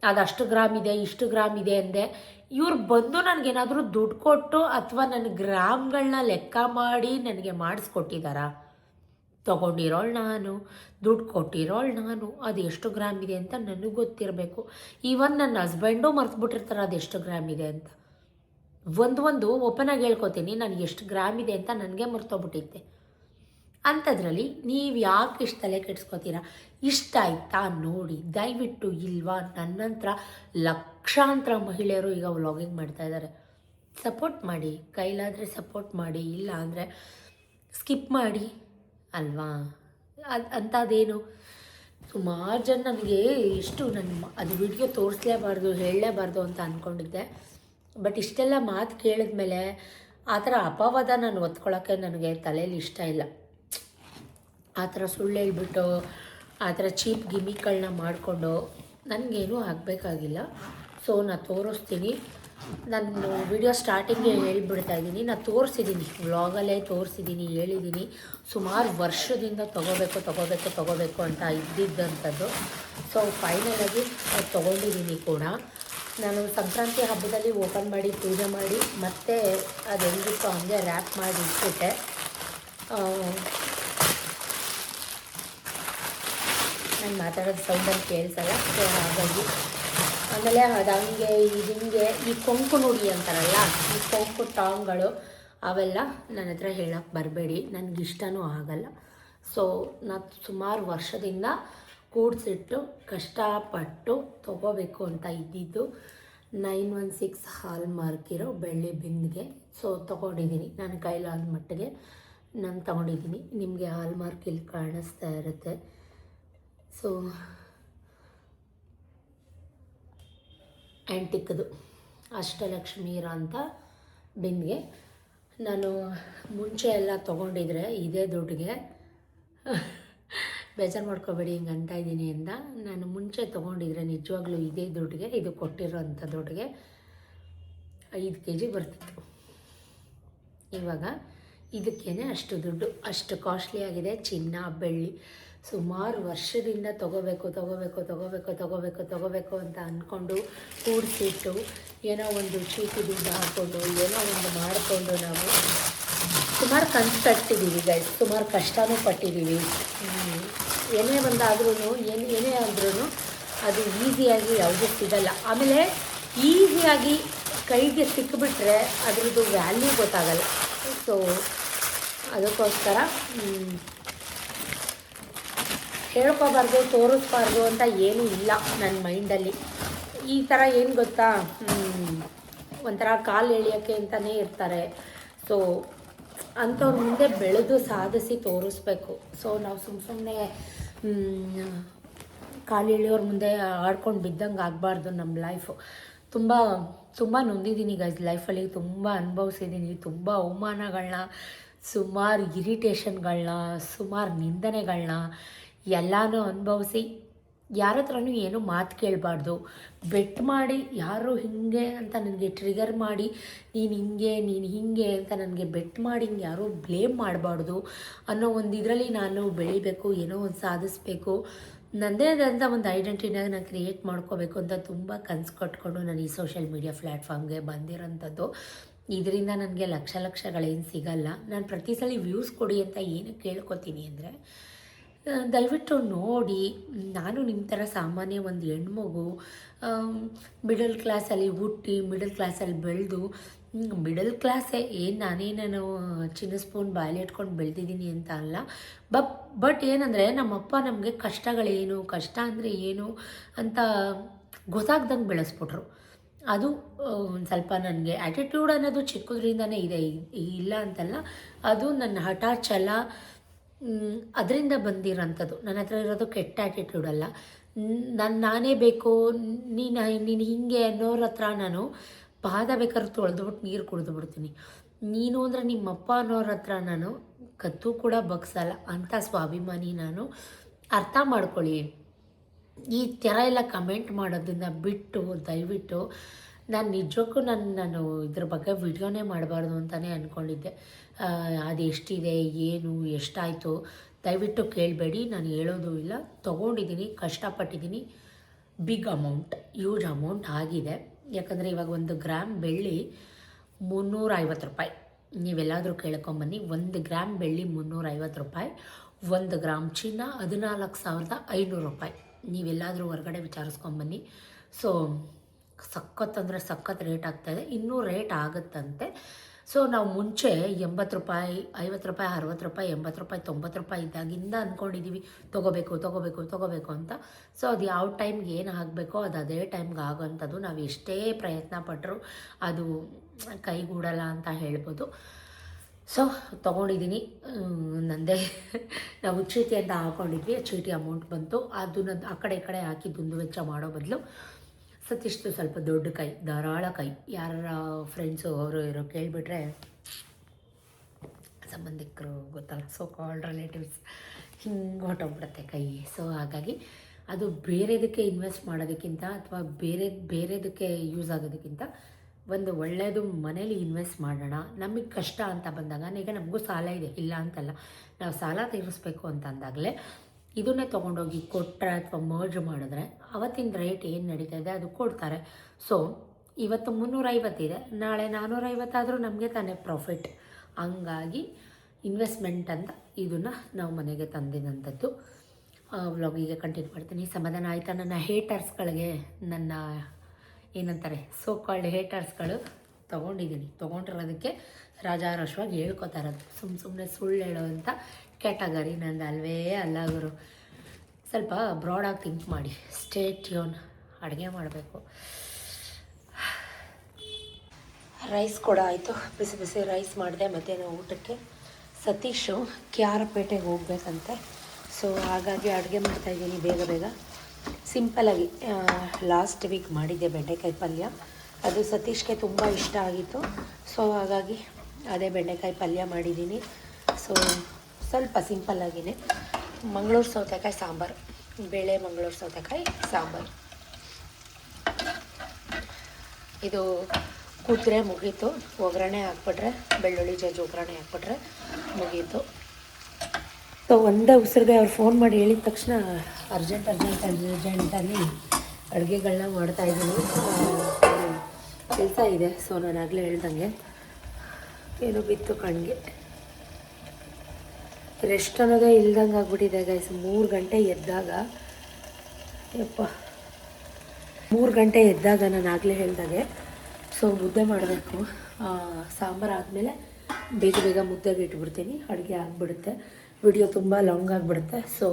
ಅದು ಅಷ್ಟು ಗ್ರಾಮ್ ಇದೆ, ಇಷ್ಟು ಗ್ರಾಮ್ ಇದೆ ಅಂದೆ. ಇವ್ರು ಬಂದು ನನಗೇನಾದರೂ ದುಡ್ಡು ಕೊಟ್ಟು ಅಥವಾ ನನ್ನ ಗ್ರಾಮ್ಗಳನ್ನ ಲೆಕ್ಕ ಮಾಡಿ ನನಗೆ ಮಾಡಿಸ್ಕೊಟ್ಟಿದ್ದಾರಾ? ತೊಗೊಂಡಿರೋಳು ನಾನು, ದುಡ್ಡು ಕೊಟ್ಟಿರೋಳು ನಾನು, ಅದು ಎಷ್ಟು ಗ್ರಾಮ್ ಇದೆ ಅಂತ ನನಗೆ ಗೊತ್ತಿರಬೇಕು. ಈವನ್ ನನ್ನ ಹಸ್ಬೆಂಡು ಮರ್ತ್ಬಿಟ್ಟಿರ್ತಾರೆ ಅದು ಎಷ್ಟು ಗ್ರಾಮ್ ಇದೆ ಅಂತ. ಒಂದು ಓಪನಾಗಿ ಹೇಳ್ಕೊತೀನಿ, ನನಗೆ ಎಷ್ಟು ಗ್ರಾಮ್ ಇದೆ ಅಂತ ನನಗೆ ಮರ್ತೋಗ್ಬಿಟ್ಟಿದ್ದೆ. ಅಂಥದ್ರಲ್ಲಿ ನೀವು ಯಾಕೆ ಇಷ್ಟು ತಲೆ ಕೆಡಿಸ್ಕೊತೀರಾ? ಇಷ್ಟ ಆಯ್ತಾ ನೋಡಿ, ದಯವಿಟ್ಟು ಇಲ್ವಾ? ನನ್ನ ಹತ್ರ ಲಕ್ಷಾಂತರ ಮಹಿಳೆಯರು ಈಗ ವ್ಲಾಗಿಂಗ್ ಮಾಡ್ತಾಯಿದ್ದಾರೆ. ಸಪೋರ್ಟ್ ಮಾಡಿ, ಕೈಲಾದರೆ ಸಪೋರ್ಟ್ ಮಾಡಿ, ಇಲ್ಲ ಅಂದರೆ ಸ್ಕಿಪ್ ಮಾಡಿ ಅಲ್ವಾ? ಅಂಥದ್ದೇನು ಸುಮಾರು ಜನ ನನಗೆ ಎಷ್ಟು ಅದು ವಿಡಿಯೋ ತೋರಿಸ್ಲೇಬಾರ್ದು, ಹೇಳಲೇಬಾರ್ದು ಅಂತ ಅಂದ್ಕೊಂಡಿದ್ದೆ. ಬಟ್ ಇಷ್ಟೆಲ್ಲ ಮಾತು ಕೇಳಿದ್ಮೇಲೆ ಆ ಥರ ಅಪವಾದ ನಾನು ಒತ್ಕೊಳ್ಳೋಕ್ಕೆ ನನಗೆ ತಲೆಯಲ್ಲಿ ಇಷ್ಟ ಇಲ್ಲ. ಆ ಥರ ಸುಳ್ಳು ಹೇಳ್ಬಿಟ್ಟು ಆ ಥರ ಚೀಪ್ ಗಿಮಿಕ್ಗಳನ್ನ ಮಾಡಿಕೊಂಡು ನನಗೇನೂ ಆಗಬೇಕಾಗಿಲ್ಲ. ಸೊ ನಾನು ತೋರಿಸ್ತೀನಿ. ನಾನು ವಿಡಿಯೋ ಸ್ಟಾರ್ಟಿಂಗೇ ಹೇಳ್ಬಿಡ್ತಾ ಇದ್ದೀನಿ, ನಾನು ತೋರಿಸಿದ್ದೀನಿ, ವ್ಲಾಗಲ್ಲೇ ತೋರಿಸಿದ್ದೀನಿ, ಹೇಳಿದ್ದೀನಿ. ಸುಮಾರು ವರ್ಷದಿಂದ ತೊಗೋಬೇಕು ಅಂತ ಇದ್ದಿದ್ದಂಥದ್ದು. ಸೊ ಫೈನಲಾಗಿ ತೊಗೊಂಡಿದ್ದೀನಿ ಕೂಡ. ನಾನು ಸಂಕ್ರಾಂತಿ ಹಬ್ಬದಲ್ಲಿ ಓಪನ್ ಮಾಡಿ ಪೂಜೆ ಮಾಡಿ ಮತ್ತೆ ಅದು ಹೆಂಗಿತ್ತು ಹಂಗೆ ರ್ಯಾಪ್ ಮಾಡಿ ಇಟ್ಬಿಟ್ಟೆ. ನಾನು ಮಾತಾಡೋದು ಸೌಂಡಲ್ಲಿ ಕೇಳಿಸಲ್ಲ, ಸೊ ಹಾಗಾಗಿ. ಆಮೇಲೆ ಅದು ಹಂಗೆ ಹಿಂಗೆ ಈ ಕೊಂಕು ನುಡಿ ಅಂತಾರಲ್ಲ, ಈ ಕೊಂಕು ಟಾಂಗ್ಗಳು ಅವೆಲ್ಲ ನನ್ನ ಹತ್ರ ಹೇಳೋಕ್ಕೆ ಬರಬೇಡಿ, ನನಗಿಷ್ಟನೂ ಆಗಲ್ಲ. ಸೊ ನಾನು ಸುಮಾರು ವರ್ಷದಿಂದ ಕೂಡಿಸಿಟ್ಟು ಕಷ್ಟಪಟ್ಟು ತೊಗೋಬೇಕು ಅಂತ ಇದ್ದಿದ್ದು 916 ಹಾಲ್ ಮಾರ್ಕ್ ಇರೋ ಬೆಳ್ಳಿ ಬಿಂದಿಗೆ. ಸೊ ತೊಗೊಂಡಿದ್ದೀನಿ, ನನ್ನ ಕೈಲಾದ ಮಟ್ಟಿಗೆ ನಾನು ತೊಗೊಂಡಿದ್ದೀನಿ. ನಿಮಗೆ ಹಾಲ್ ಮಾರ್ಕ್ ಇಲ್ಲಿ ಕಾಣಿಸ್ತಾ ಇರುತ್ತೆ. ಸೊ ಆ್ಯಂಟಿಕ್ದು ಅಷ್ಟಲಕ್ಷ್ಮಿ ಇರೋ ಅಂಥ ಬಿಂದಿಗೆ. ನಾನು ಮುಂಚೆ ಎಲ್ಲ ತೊಗೊಂಡಿದ್ರೆ ಇದೇ ದುಡ್ಡಿಗೆ ಬೇಜಾರು ಮಾಡ್ಕೋಬೇಡಿ ಹಿಂಗೆ ಅಂತ ಇದ್ದೀನಿ ಅಂತ. ನಾನು ಮುಂಚೆ ತೊಗೊಂಡಿದ್ರೆ ನಿಜವಾಗ್ಲೂ ಇದೇ ದುಡ್ಡಿಗೆ, ಇದು ಕೊಟ್ಟಿರೋ ಅಂಥ ದುಡ್ಡಿಗೆ 5 kg ಬರ್ತಿತ್ತು. ಇವಾಗ ಇದಕ್ಕೇ ಅಷ್ಟು ದುಡ್ಡು, ಅಷ್ಟು ಕಾಸ್ಟ್ಲಿ ಆಗಿದೆ ಚಿನ್ನ ಬೆಳ್ಳಿ. ಸುಮಾರು ವರ್ಷದಿಂದ ತೊಗೋಬೇಕು ಅಂತ ಅಂದ್ಕೊಂಡು ಕೂಡಿಸಿಟ್ಟು ಏನೋ ಒಂದು ಚೀಟಿ ದುಡ್ಡು ಹಾಕ್ಕೊಂಡು ಏನೋ ಒಂದು ಮಾಡಿಕೊಂಡು ನಾವು ಸುಮಾರು ಕನಸು ಕಟ್ಟಿದ್ದೀವಿ ಗೈಸ್, ಸುಮಾರು ಕಷ್ಟನೂ ಪಟ್ಟಿದ್ದೀವಿ. ಏನೇ ಒಂದಾದ್ರೂ ಏನೇ ಆದ್ರೂ ಅದು ಈಸಿಯಾಗಿ ಯಾವುದೂ ಸಿಗಲ್ಲ. ಆಮೇಲೆ ಈಸಿಯಾಗಿ ಕೈಗೆ ಸಿಕ್ಕಿಬಿಟ್ರೆ ಅದ್ರದ್ದು ವ್ಯಾಲ್ಯೂ ಗೊತ್ತಾಗಲ್ಲ. ಸೊ ಅದಕ್ಕೋಸ್ಕರ ಹೇಳ್ಕೋಬಾರ್ದು, ತೋರಿಸ್ಬಾರ್ದು ಅಂತ ಏನೂ ಇಲ್ಲ ನನ್ನ ಮೈಂಡಲ್ಲಿ. ಈ ಥರ ಏನು ಗೊತ್ತಾ, ಒಂಥರ ಕಾಲು ಎಳಿಯೋಕ್ಕೆ ಅಂತಲೇ ಇರ್ತಾರೆ. ಸೊ ಅಂಥವ್ರ ಮುಂದೆ ಬೆಳೆದು ಸಾಧಿಸಿ ತೋರಿಸ್ಬೇಕು. ಸೊ ನಾವು ಸುಮ್ಮನೆ ಕಾಲು ಎಳೆಯೋರ ಮುಂದೆ ಆಡ್ಕೊಂಡು ಬಿದ್ದಂಗೆ ಆಗಬಾರ್ದು. ನಮ್ಮ ಲೈಫು ತುಂಬ ತುಂಬ ನೊಂದಿದ್ದೀನಿ ಗೈಸ್. ಲೈಫಲ್ಲಿ ತುಂಬ ಅನುಭವಿಸಿದ್ದೀನಿ, ತುಂಬ ಅವಮಾನಗಳನ್ನ, ಸುಮಾರು ಇರಿಟೇಷನ್ಗಳನ್ನ, ಸುಮಾರು ನಿಂದನೆಗಳನ್ನ ಎಲ್ಲನೂ ಅನುಭವಿಸಿ ಯಾರ ಹತ್ರನೂ ಏನೂ ಮಾತು ಕೇಳಬಾರ್ದು. ಬೆಟ್ ಮಾಡಿ ಯಾರು ಹೀಗೆ ಅಂತ ನನಗೆ ಟ್ರಿಗರ್ ಮಾಡಿ ನೀನು ಹಿಂಗೆ ಅಂತ ನನಗೆ ಬೆಟ್ ಮಾಡಿ ಹಿಂಗೆ ಯಾರೂ ಬ್ಲೇಮ್ ಮಾಡಬಾರ್ದು ಅನ್ನೋ ಒಂದು ಇದರಲ್ಲಿ ನಾನು ಬೆಳಿಬೇಕು, ಏನೋ ಒಂದು ಸಾಧಿಸ್ಬೇಕು, ನನ್ನದೇ ಆದಂಥ ಒಂದು ಐಡೆಂಟಿಟಿನ ನಾನು ಕ್ರಿಯೇಟ್ ಮಾಡ್ಕೋಬೇಕು ಅಂತ ತುಂಬ ಕನಸು ಕಟ್ಕೊಂಡು ನಾನು ಈ ಸೋಷಿಯಲ್ ಮೀಡಿಯಾ ಪ್ಲ್ಯಾಟ್ಫಾರ್ಮ್ಗೆ ಬಂದಿರೋಂಥದ್ದು. ಇದರಿಂದ ನನಗೆ ಲಕ್ಷಗಳೇನು ಸಿಗಲ್ಲ. ನಾನು ಪ್ರತಿ ಸಲ ವ್ಯೂಸ್ ಕೊಡಿ ಅಂತ ಏನು ಕೇಳ್ಕೊತೀನಿ ಅಂದರೆ, ದಯವಿಟ್ಟು ನೋಡಿ, ನಾನು ನಿಮ್ಮ ಥರ ಸಾಮಾನ್ಯ ಒಂದು ಹೆಣ್ಮಗು, ಮಿಡಲ್ ಕ್ಲಾಸಲ್ಲಿ ಹುಟ್ಟಿ ಮಿಡಲ್ ಕ್ಲಾಸಲ್ಲಿ ಬೆಳೆದು, ಮಿಡಲ್ ಕ್ಲಾಸೇ ನಾನೇನು ಚಿನ್ನ ಸ್ಪೂನ್ ಬಾಯಲ್ಲಿ ಇಟ್ಕೊಂಡು ಬೆಳೆದಿದ್ದೀನಿ ಅಂತ ಅಲ್ಲ. ಬಟ್ ಏನಂದರೆ ನಮ್ಮಪ್ಪ ನಮಗೆ ಕಷ್ಟಗಳೇನು, ಕಷ್ಟ ಅಂದರೆ ಏನು ಅಂತ ಗೊತ್ತಾಗ್ದಂಗೆ ಬೆಳೆಸ್ಬಿಟ್ರು. ಅದು ಒಂದು ಸ್ವಲ್ಪ ನನಗೆ ಆ್ಯಟಿಟ್ಯೂಡ್ ಅನ್ನೋದು ಚಿಕ್ಕದ್ರಿಂದನೇ ಇದೆ, ಇಲ್ಲ ಅಂತಲ್ಲ. ಅದು ನನ್ನ ಹಠ ಛಲ ಅದರಿಂದ ಬಂದಿರೋಂಥದ್ದು. ನನ್ನ ಹತ್ರ ಇರೋದು ಕೆಟ್ಟ ಆ್ಯಟಿಟ್ಯೂಡ್ ಅಲ್ಲ. ನಾನೇ ಬೇಕು, ನೀನು ಹೀಗೆ ಅನ್ನೋರ ಹತ್ರ ನಾನು ಪಾದ ಬೇಕಾದ್ರೆ ತೊಳೆದ್ಬಿಟ್ಟು ನೀರು ಕುಡಿದು ಬಿಡ್ತೀನಿ. ನೀನು ಅಂದರೆ ನಿಮ್ಮಪ್ಪ ಅನ್ನೋರ ಹತ್ರ ನಾನು ಕತ್ತು ಕೂಡ ಬಗ್ಸಲ್ಲ. ಅಂಥ ಸ್ವಾಭಿಮಾನಿ ನಾನು. ಅರ್ಥ ಮಾಡ್ಕೊಳ್ಳಿ. ಈ ಥರ ಎಲ್ಲ ಕಮೆಂಟ್ ಮಾಡೋದನ್ನ ಬಿಟ್ಟು ದಯವಿಟ್ಟು, ನಾನು ನಿಜಕ್ಕೂ ನಾನು ಇದ್ರ ಬಗ್ಗೆ ವಿಡಿಯೋನೇ ಮಾಡಬಾರ್ದು ಅಂತಲೇ ಅಂದ್ಕೊಂಡಿದ್ದೆ. ಅದು ಎಷ್ಟಿದೆ, ಏನು, ಎಷ್ಟಾಯಿತು ದಯವಿಟ್ಟು ಕೇಳಬೇಡಿ. ನಾನು ಹೇಳೋದು ಇಲ್ಲ. ತೊಗೊಂಡಿದ್ದೀನಿ, ಕಷ್ಟಪಟ್ಟಿದ್ದೀನಿ. ಬಿಗ್ ಅಮೌಂಟ್, ಹ್ಯೂಜ್ ಅಮೌಂಟ್ ಆಗಿದೆ. ಯಾಕಂದರೆ ಇವಾಗ 1 ಗ್ರಾಮ್ ಬೆಳ್ಳಿ 350 ರೂಪಾಯಿ. ನೀವೆಲ್ಲಾದರೂ ಕೇಳ್ಕೊಂಬನ್ನಿ. 1 ಗ್ರಾಮ್ ಬೆಳ್ಳಿ 350 ರೂಪಾಯಿ. 1 ಗ್ರಾಮ್ ಚಿನ್ನ 14,500 ರೂಪಾಯಿ. ನೀವೆಲ್ಲಾದರೂ ಹೊರಗಡೆ ವಿಚಾರಿಸ್ಕೊಂಬನ್ನಿ. ಸೊ ಸಖತ್ ರೇಟ್ ಆಗ್ತಾಯಿದೆ. ಇನ್ನೂ ರೇಟ್ ಆಗುತ್ತಂತೆ. ಸೊ ನಾವು ಮುಂಚೆ 80 ರೂಪಾಯಿ, 50 ರೂಪಾಯಿ, 60 ರೂಪಾಯಿ, 80 ರೂಪಾಯಿ, 90 ರೂಪಾಯಿ ಇದ್ದಾಗಿಂದ ಅಂದ್ಕೊಂಡಿದ್ದೀವಿ ತೊಗೋಬೇಕು ಅಂತ. ಸೊ ಅದು ಯಾವ ಟೈಮ್ಗೆ ಏನು ಆಗಬೇಕೋ ಅದು ಅದೇ ಟೈಮ್ಗೆ ಆಗೋವಂಥದ್ದು. ನಾವು ಎಷ್ಟೇ ಪ್ರಯತ್ನ ಪಟ್ಟರು ಅದು ಕೈಗೂಡಲ್ಲ ಅಂತ ಹೇಳ್ಬೋದು. ಸೊ ತೊಗೊಂಡಿದ್ದೀನಿ. ನಂದೇ ನಾವು ಚೀಟಿ ಅಂತ ಹಾಕ್ಕೊಂಡಿದ್ವಿ. ಚೀಟಿ ಅಮೌಂಟ್ ಬಂತು. ಅದನ್ನ ಆ ಕಡೆ ಈ ಕಡೆ ಹಾಕಿ ದುಂದು ವೆಚ್ಚ ಮಾಡೋ ಬದಲು ಸತೀಶ್ದು ಸ್ವಲ್ಪ ದೊಡ್ಡ ಕೈ, ಧಾರಾಳ ಕೈ. ಯಾರ ಫ್ರೆಂಡ್ಸು ಅವರು ಇರೋ ಕೇಳಿಬಿಟ್ರೆ, ಸಂಬಂಧಿಕರು ಗೊತ್ತಲ್ಲ, ಸೊ ಕಾಲ್ಡ್ ರಿಲೇಟಿವ್ಸ್, ಹಿಂಗೆ ಹೊಟ್ಟೋಗ್ಬಿಡುತ್ತೆ ಕೈ. ಸೊ ಹಾಗಾಗಿ ಅದು ಬೇರೆದಕ್ಕೆ ಇನ್ವೆಸ್ಟ್ ಮಾಡೋದಕ್ಕಿಂತ ಅಥವಾ ಬೇರೆದಕ್ಕೆ ಯೂಸ್ ಆಗೋದಕ್ಕಿಂತ ಒಂದು ಒಳ್ಳೆಯದು ಮನೇಲಿ ಇನ್ವೆಸ್ಟ್ ಮಾಡೋಣ. ನಮಗೆ ಕಷ್ಟ ಅಂತ ಬಂದಾಗ, ಈಗ ನಮಗೂ ಸಾಲ ಇದೆ, ಇಲ್ಲ ಅಂತಲ್ಲ, ನಾವು ಸಾಲ ತೀರಿಸ್ಬೇಕು ಅಂತ ಅಂದಾಗಲೇ ಇದನ್ನೇ ತೊಗೊಂಡೋಗಿ ಕೊಟ್ಟರೆ ಅಥವಾ ಮರ್ಜ್ ಮಾಡಿದ್ರೆ ಅವತ್ತಿನ ರೇಟ್ ಏನು ನಡೀತಾ ಇದೆ ಅದು ಕೊಡ್ತಾರೆ. ಸೊ ಇವತ್ತು 350 ಇದೆ, ನಾಳೆ 450 ಆದರೂ ನಮಗೆ ತಾನೇ ಪ್ರಾಫಿಟ್. ಹಂಗಾಗಿ ಇನ್ವೆಸ್ಟ್ಮೆಂಟ್ ಅಂತ ಇದನ್ನು ನಾವು ಮನೆಗೆ ತಂದಿದಂಥದ್ದು. ವ್ಲಾಗಿಗೆ ಕಂಟಿನ್ಯೂ ಮಾಡ್ತೀನಿ. ಸಮಾಧಾನ ಆಯಿತಾ? ನನ್ನ ಹೇಟರ್ಸ್ಗಳಿಗೆ, ನನ್ನ ಏನಂತಾರೆ ಸೋ ಕಾಲ್ಡ್ ಹೇಟರ್ಸ್ಗಳು ತೊಗೊಂಡಿರೋದಕ್ಕೆ ರಾಜಾರೋಷವಾಗಿ ಹೇಳ್ಕೊತಾ ಇರೋದು. ಸುಮ್ಮನೆ ಸುಳ್ಳು ಹೇಳೋವಂಥ ಕ್ಯಾಟಗರಿ ನಂದು ಅಲ್ವೇ ಅಲ್ಲ ಗುರು. ಸ್ವಲ್ಪ ಬ್ರಾಡಾಗಿ ಥಿಂಕ್ ಮಾಡಿ. Stay tune. ಅಡುಗೆ ಮಾಡಬೇಕು. ರೈಸ್ ಕೂಡ ಆಯಿತು. ಬಿಸಿ ರೈಸ್ ಮಾಡಿದೆ ಮಧ್ಯಾಹ್ನ ಊಟಕ್ಕೆ. ಸತೀಶು ಕ್ಯಾರಪೇಟೆಗೆ ಹೋಗ್ಬೇಕಂತೆ. ಸೊ ಹಾಗಾಗಿ ಅಡುಗೆ ಮಾಡ್ತಾಯಿದ್ದೀನಿ ಬೇಗ. ಸಿಂಪಲಾಗಿ ಲಾಸ್ಟ್ ವೀಕ್ ಮಾಡಿದ್ದೆ ಬೆಂಡೆಕಾಯಿ ಪಲ್ಯ. ಅದು ಸತೀಶ್ಗೆ ತುಂಬ ಇಷ್ಟ ಆಗಿತ್ತು. ಸೊ ಹಾಗಾಗಿ ಅದೇ ಬೆಂಡೆಕಾಯಿ ಪಲ್ಯ ಮಾಡಿದ್ದೀನಿ. ಸೊ ಸ್ವಲ್ಪ ಸಿಂಪಲ್ಲಾಗಿಯೇ ಮಂಗಳೂರು ಸೌತೆಕಾಯಿ ಸಾಂಬಾರು, ಬೇಳೆ ಮಂಗಳೂರು ಸೌತೆಕಾಯಿ ಸಾಂಬಾರು. ಇದು ಕುದ್ರೆ ಮುಗೀತು. ಒಗ್ಗರಣೆ ಹಾಕ್ಬಿಟ್ರೆ, ಬೆಳ್ಳುಳ್ಳಿ ಜಜ್ಜಿ ಒಗ್ಗರಣೆ ಹಾಕ್ಬಿಟ್ರೆ ಮುಗೀತು. ಸೊ ಒಂದೇ ಉಸಿರಿಗೆ ಅವ್ರು ಫೋನ್ ಮಾಡಿ ಹೇಳಿದ ತಕ್ಷಣ ಅರ್ಜೆಂಟಲ್ಲಿ ಅಡುಗೆಗಳನ್ನ ಮಾಡ್ತಾಯಿದ್ದೀನಿ. ಕೆಲಸ ಇದೆ. ಸೊ ನಾನು ಆಗಲೇ ಹೇಳ್ದಂಗೆ ಏನೋ ಬಿತ್ತು ಕಣ್ಣಿಗೆ. ರೆಸ್ಟ್ ಅನ್ನೋದೇ ಇಲ್ದಂಗೆ ಆಗ್ಬಿಟ್ಟಿದೆ ಗೈಸ್. 3 ಗಂಟೆ ಎದ್ದಾಗ, 3 ಗಂಟೆ ಎದ್ದಾಗ ನಾನು ಆಗಲೇ ಹೇಳ್ದಾಗೆ ಸೊ ಮುದ್ದೆ ಮಾಡಬೇಕು. ಸಾಂಬಾರು ಆದಮೇಲೆ ಬೇಗ ಮುದ್ದೆಗೆ ಇಟ್ಬಿಡ್ತೀನಿ. ಅಡುಗೆ ಆಗಿಬಿಡುತ್ತೆ. ವಿಡಿಯೋ ತುಂಬ ಲಾಂಗ್ ಆಗಿಬಿಡುತ್ತೆ. ಸೊ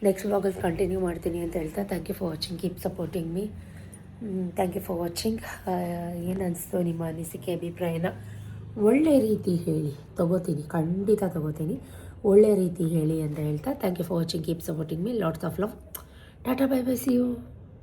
ನೆಕ್ಸ್ಟ್ ವ್ಲಾಗಲ್ಲಿ ಕಂಟಿನ್ಯೂ ಮಾಡ್ತೀನಿ ಅಂತ ಹೇಳ್ತಾ, thank you for watching. Keep supporting me. Thank you for watching. ಏನು ಅನಿಸ್ತು ನಿಮ್ಮ ಅನಿಸಿಕೆ, ಅಭಿಪ್ರಾಯನ ಒಳ್ಳೆ ರೀತಿ ಹೇಳಿ, ತೊಗೋತೀನಿ, ಖಂಡಿತ ತೊಗೋತೀನಿ. ಒಳ್ಳೆ ರೀತಿ ಹೇಳಿ ಅಂತ ಹೇಳ್ತಾ thank you for watching, keep supporting me, lots of love, tata bye bye, see you.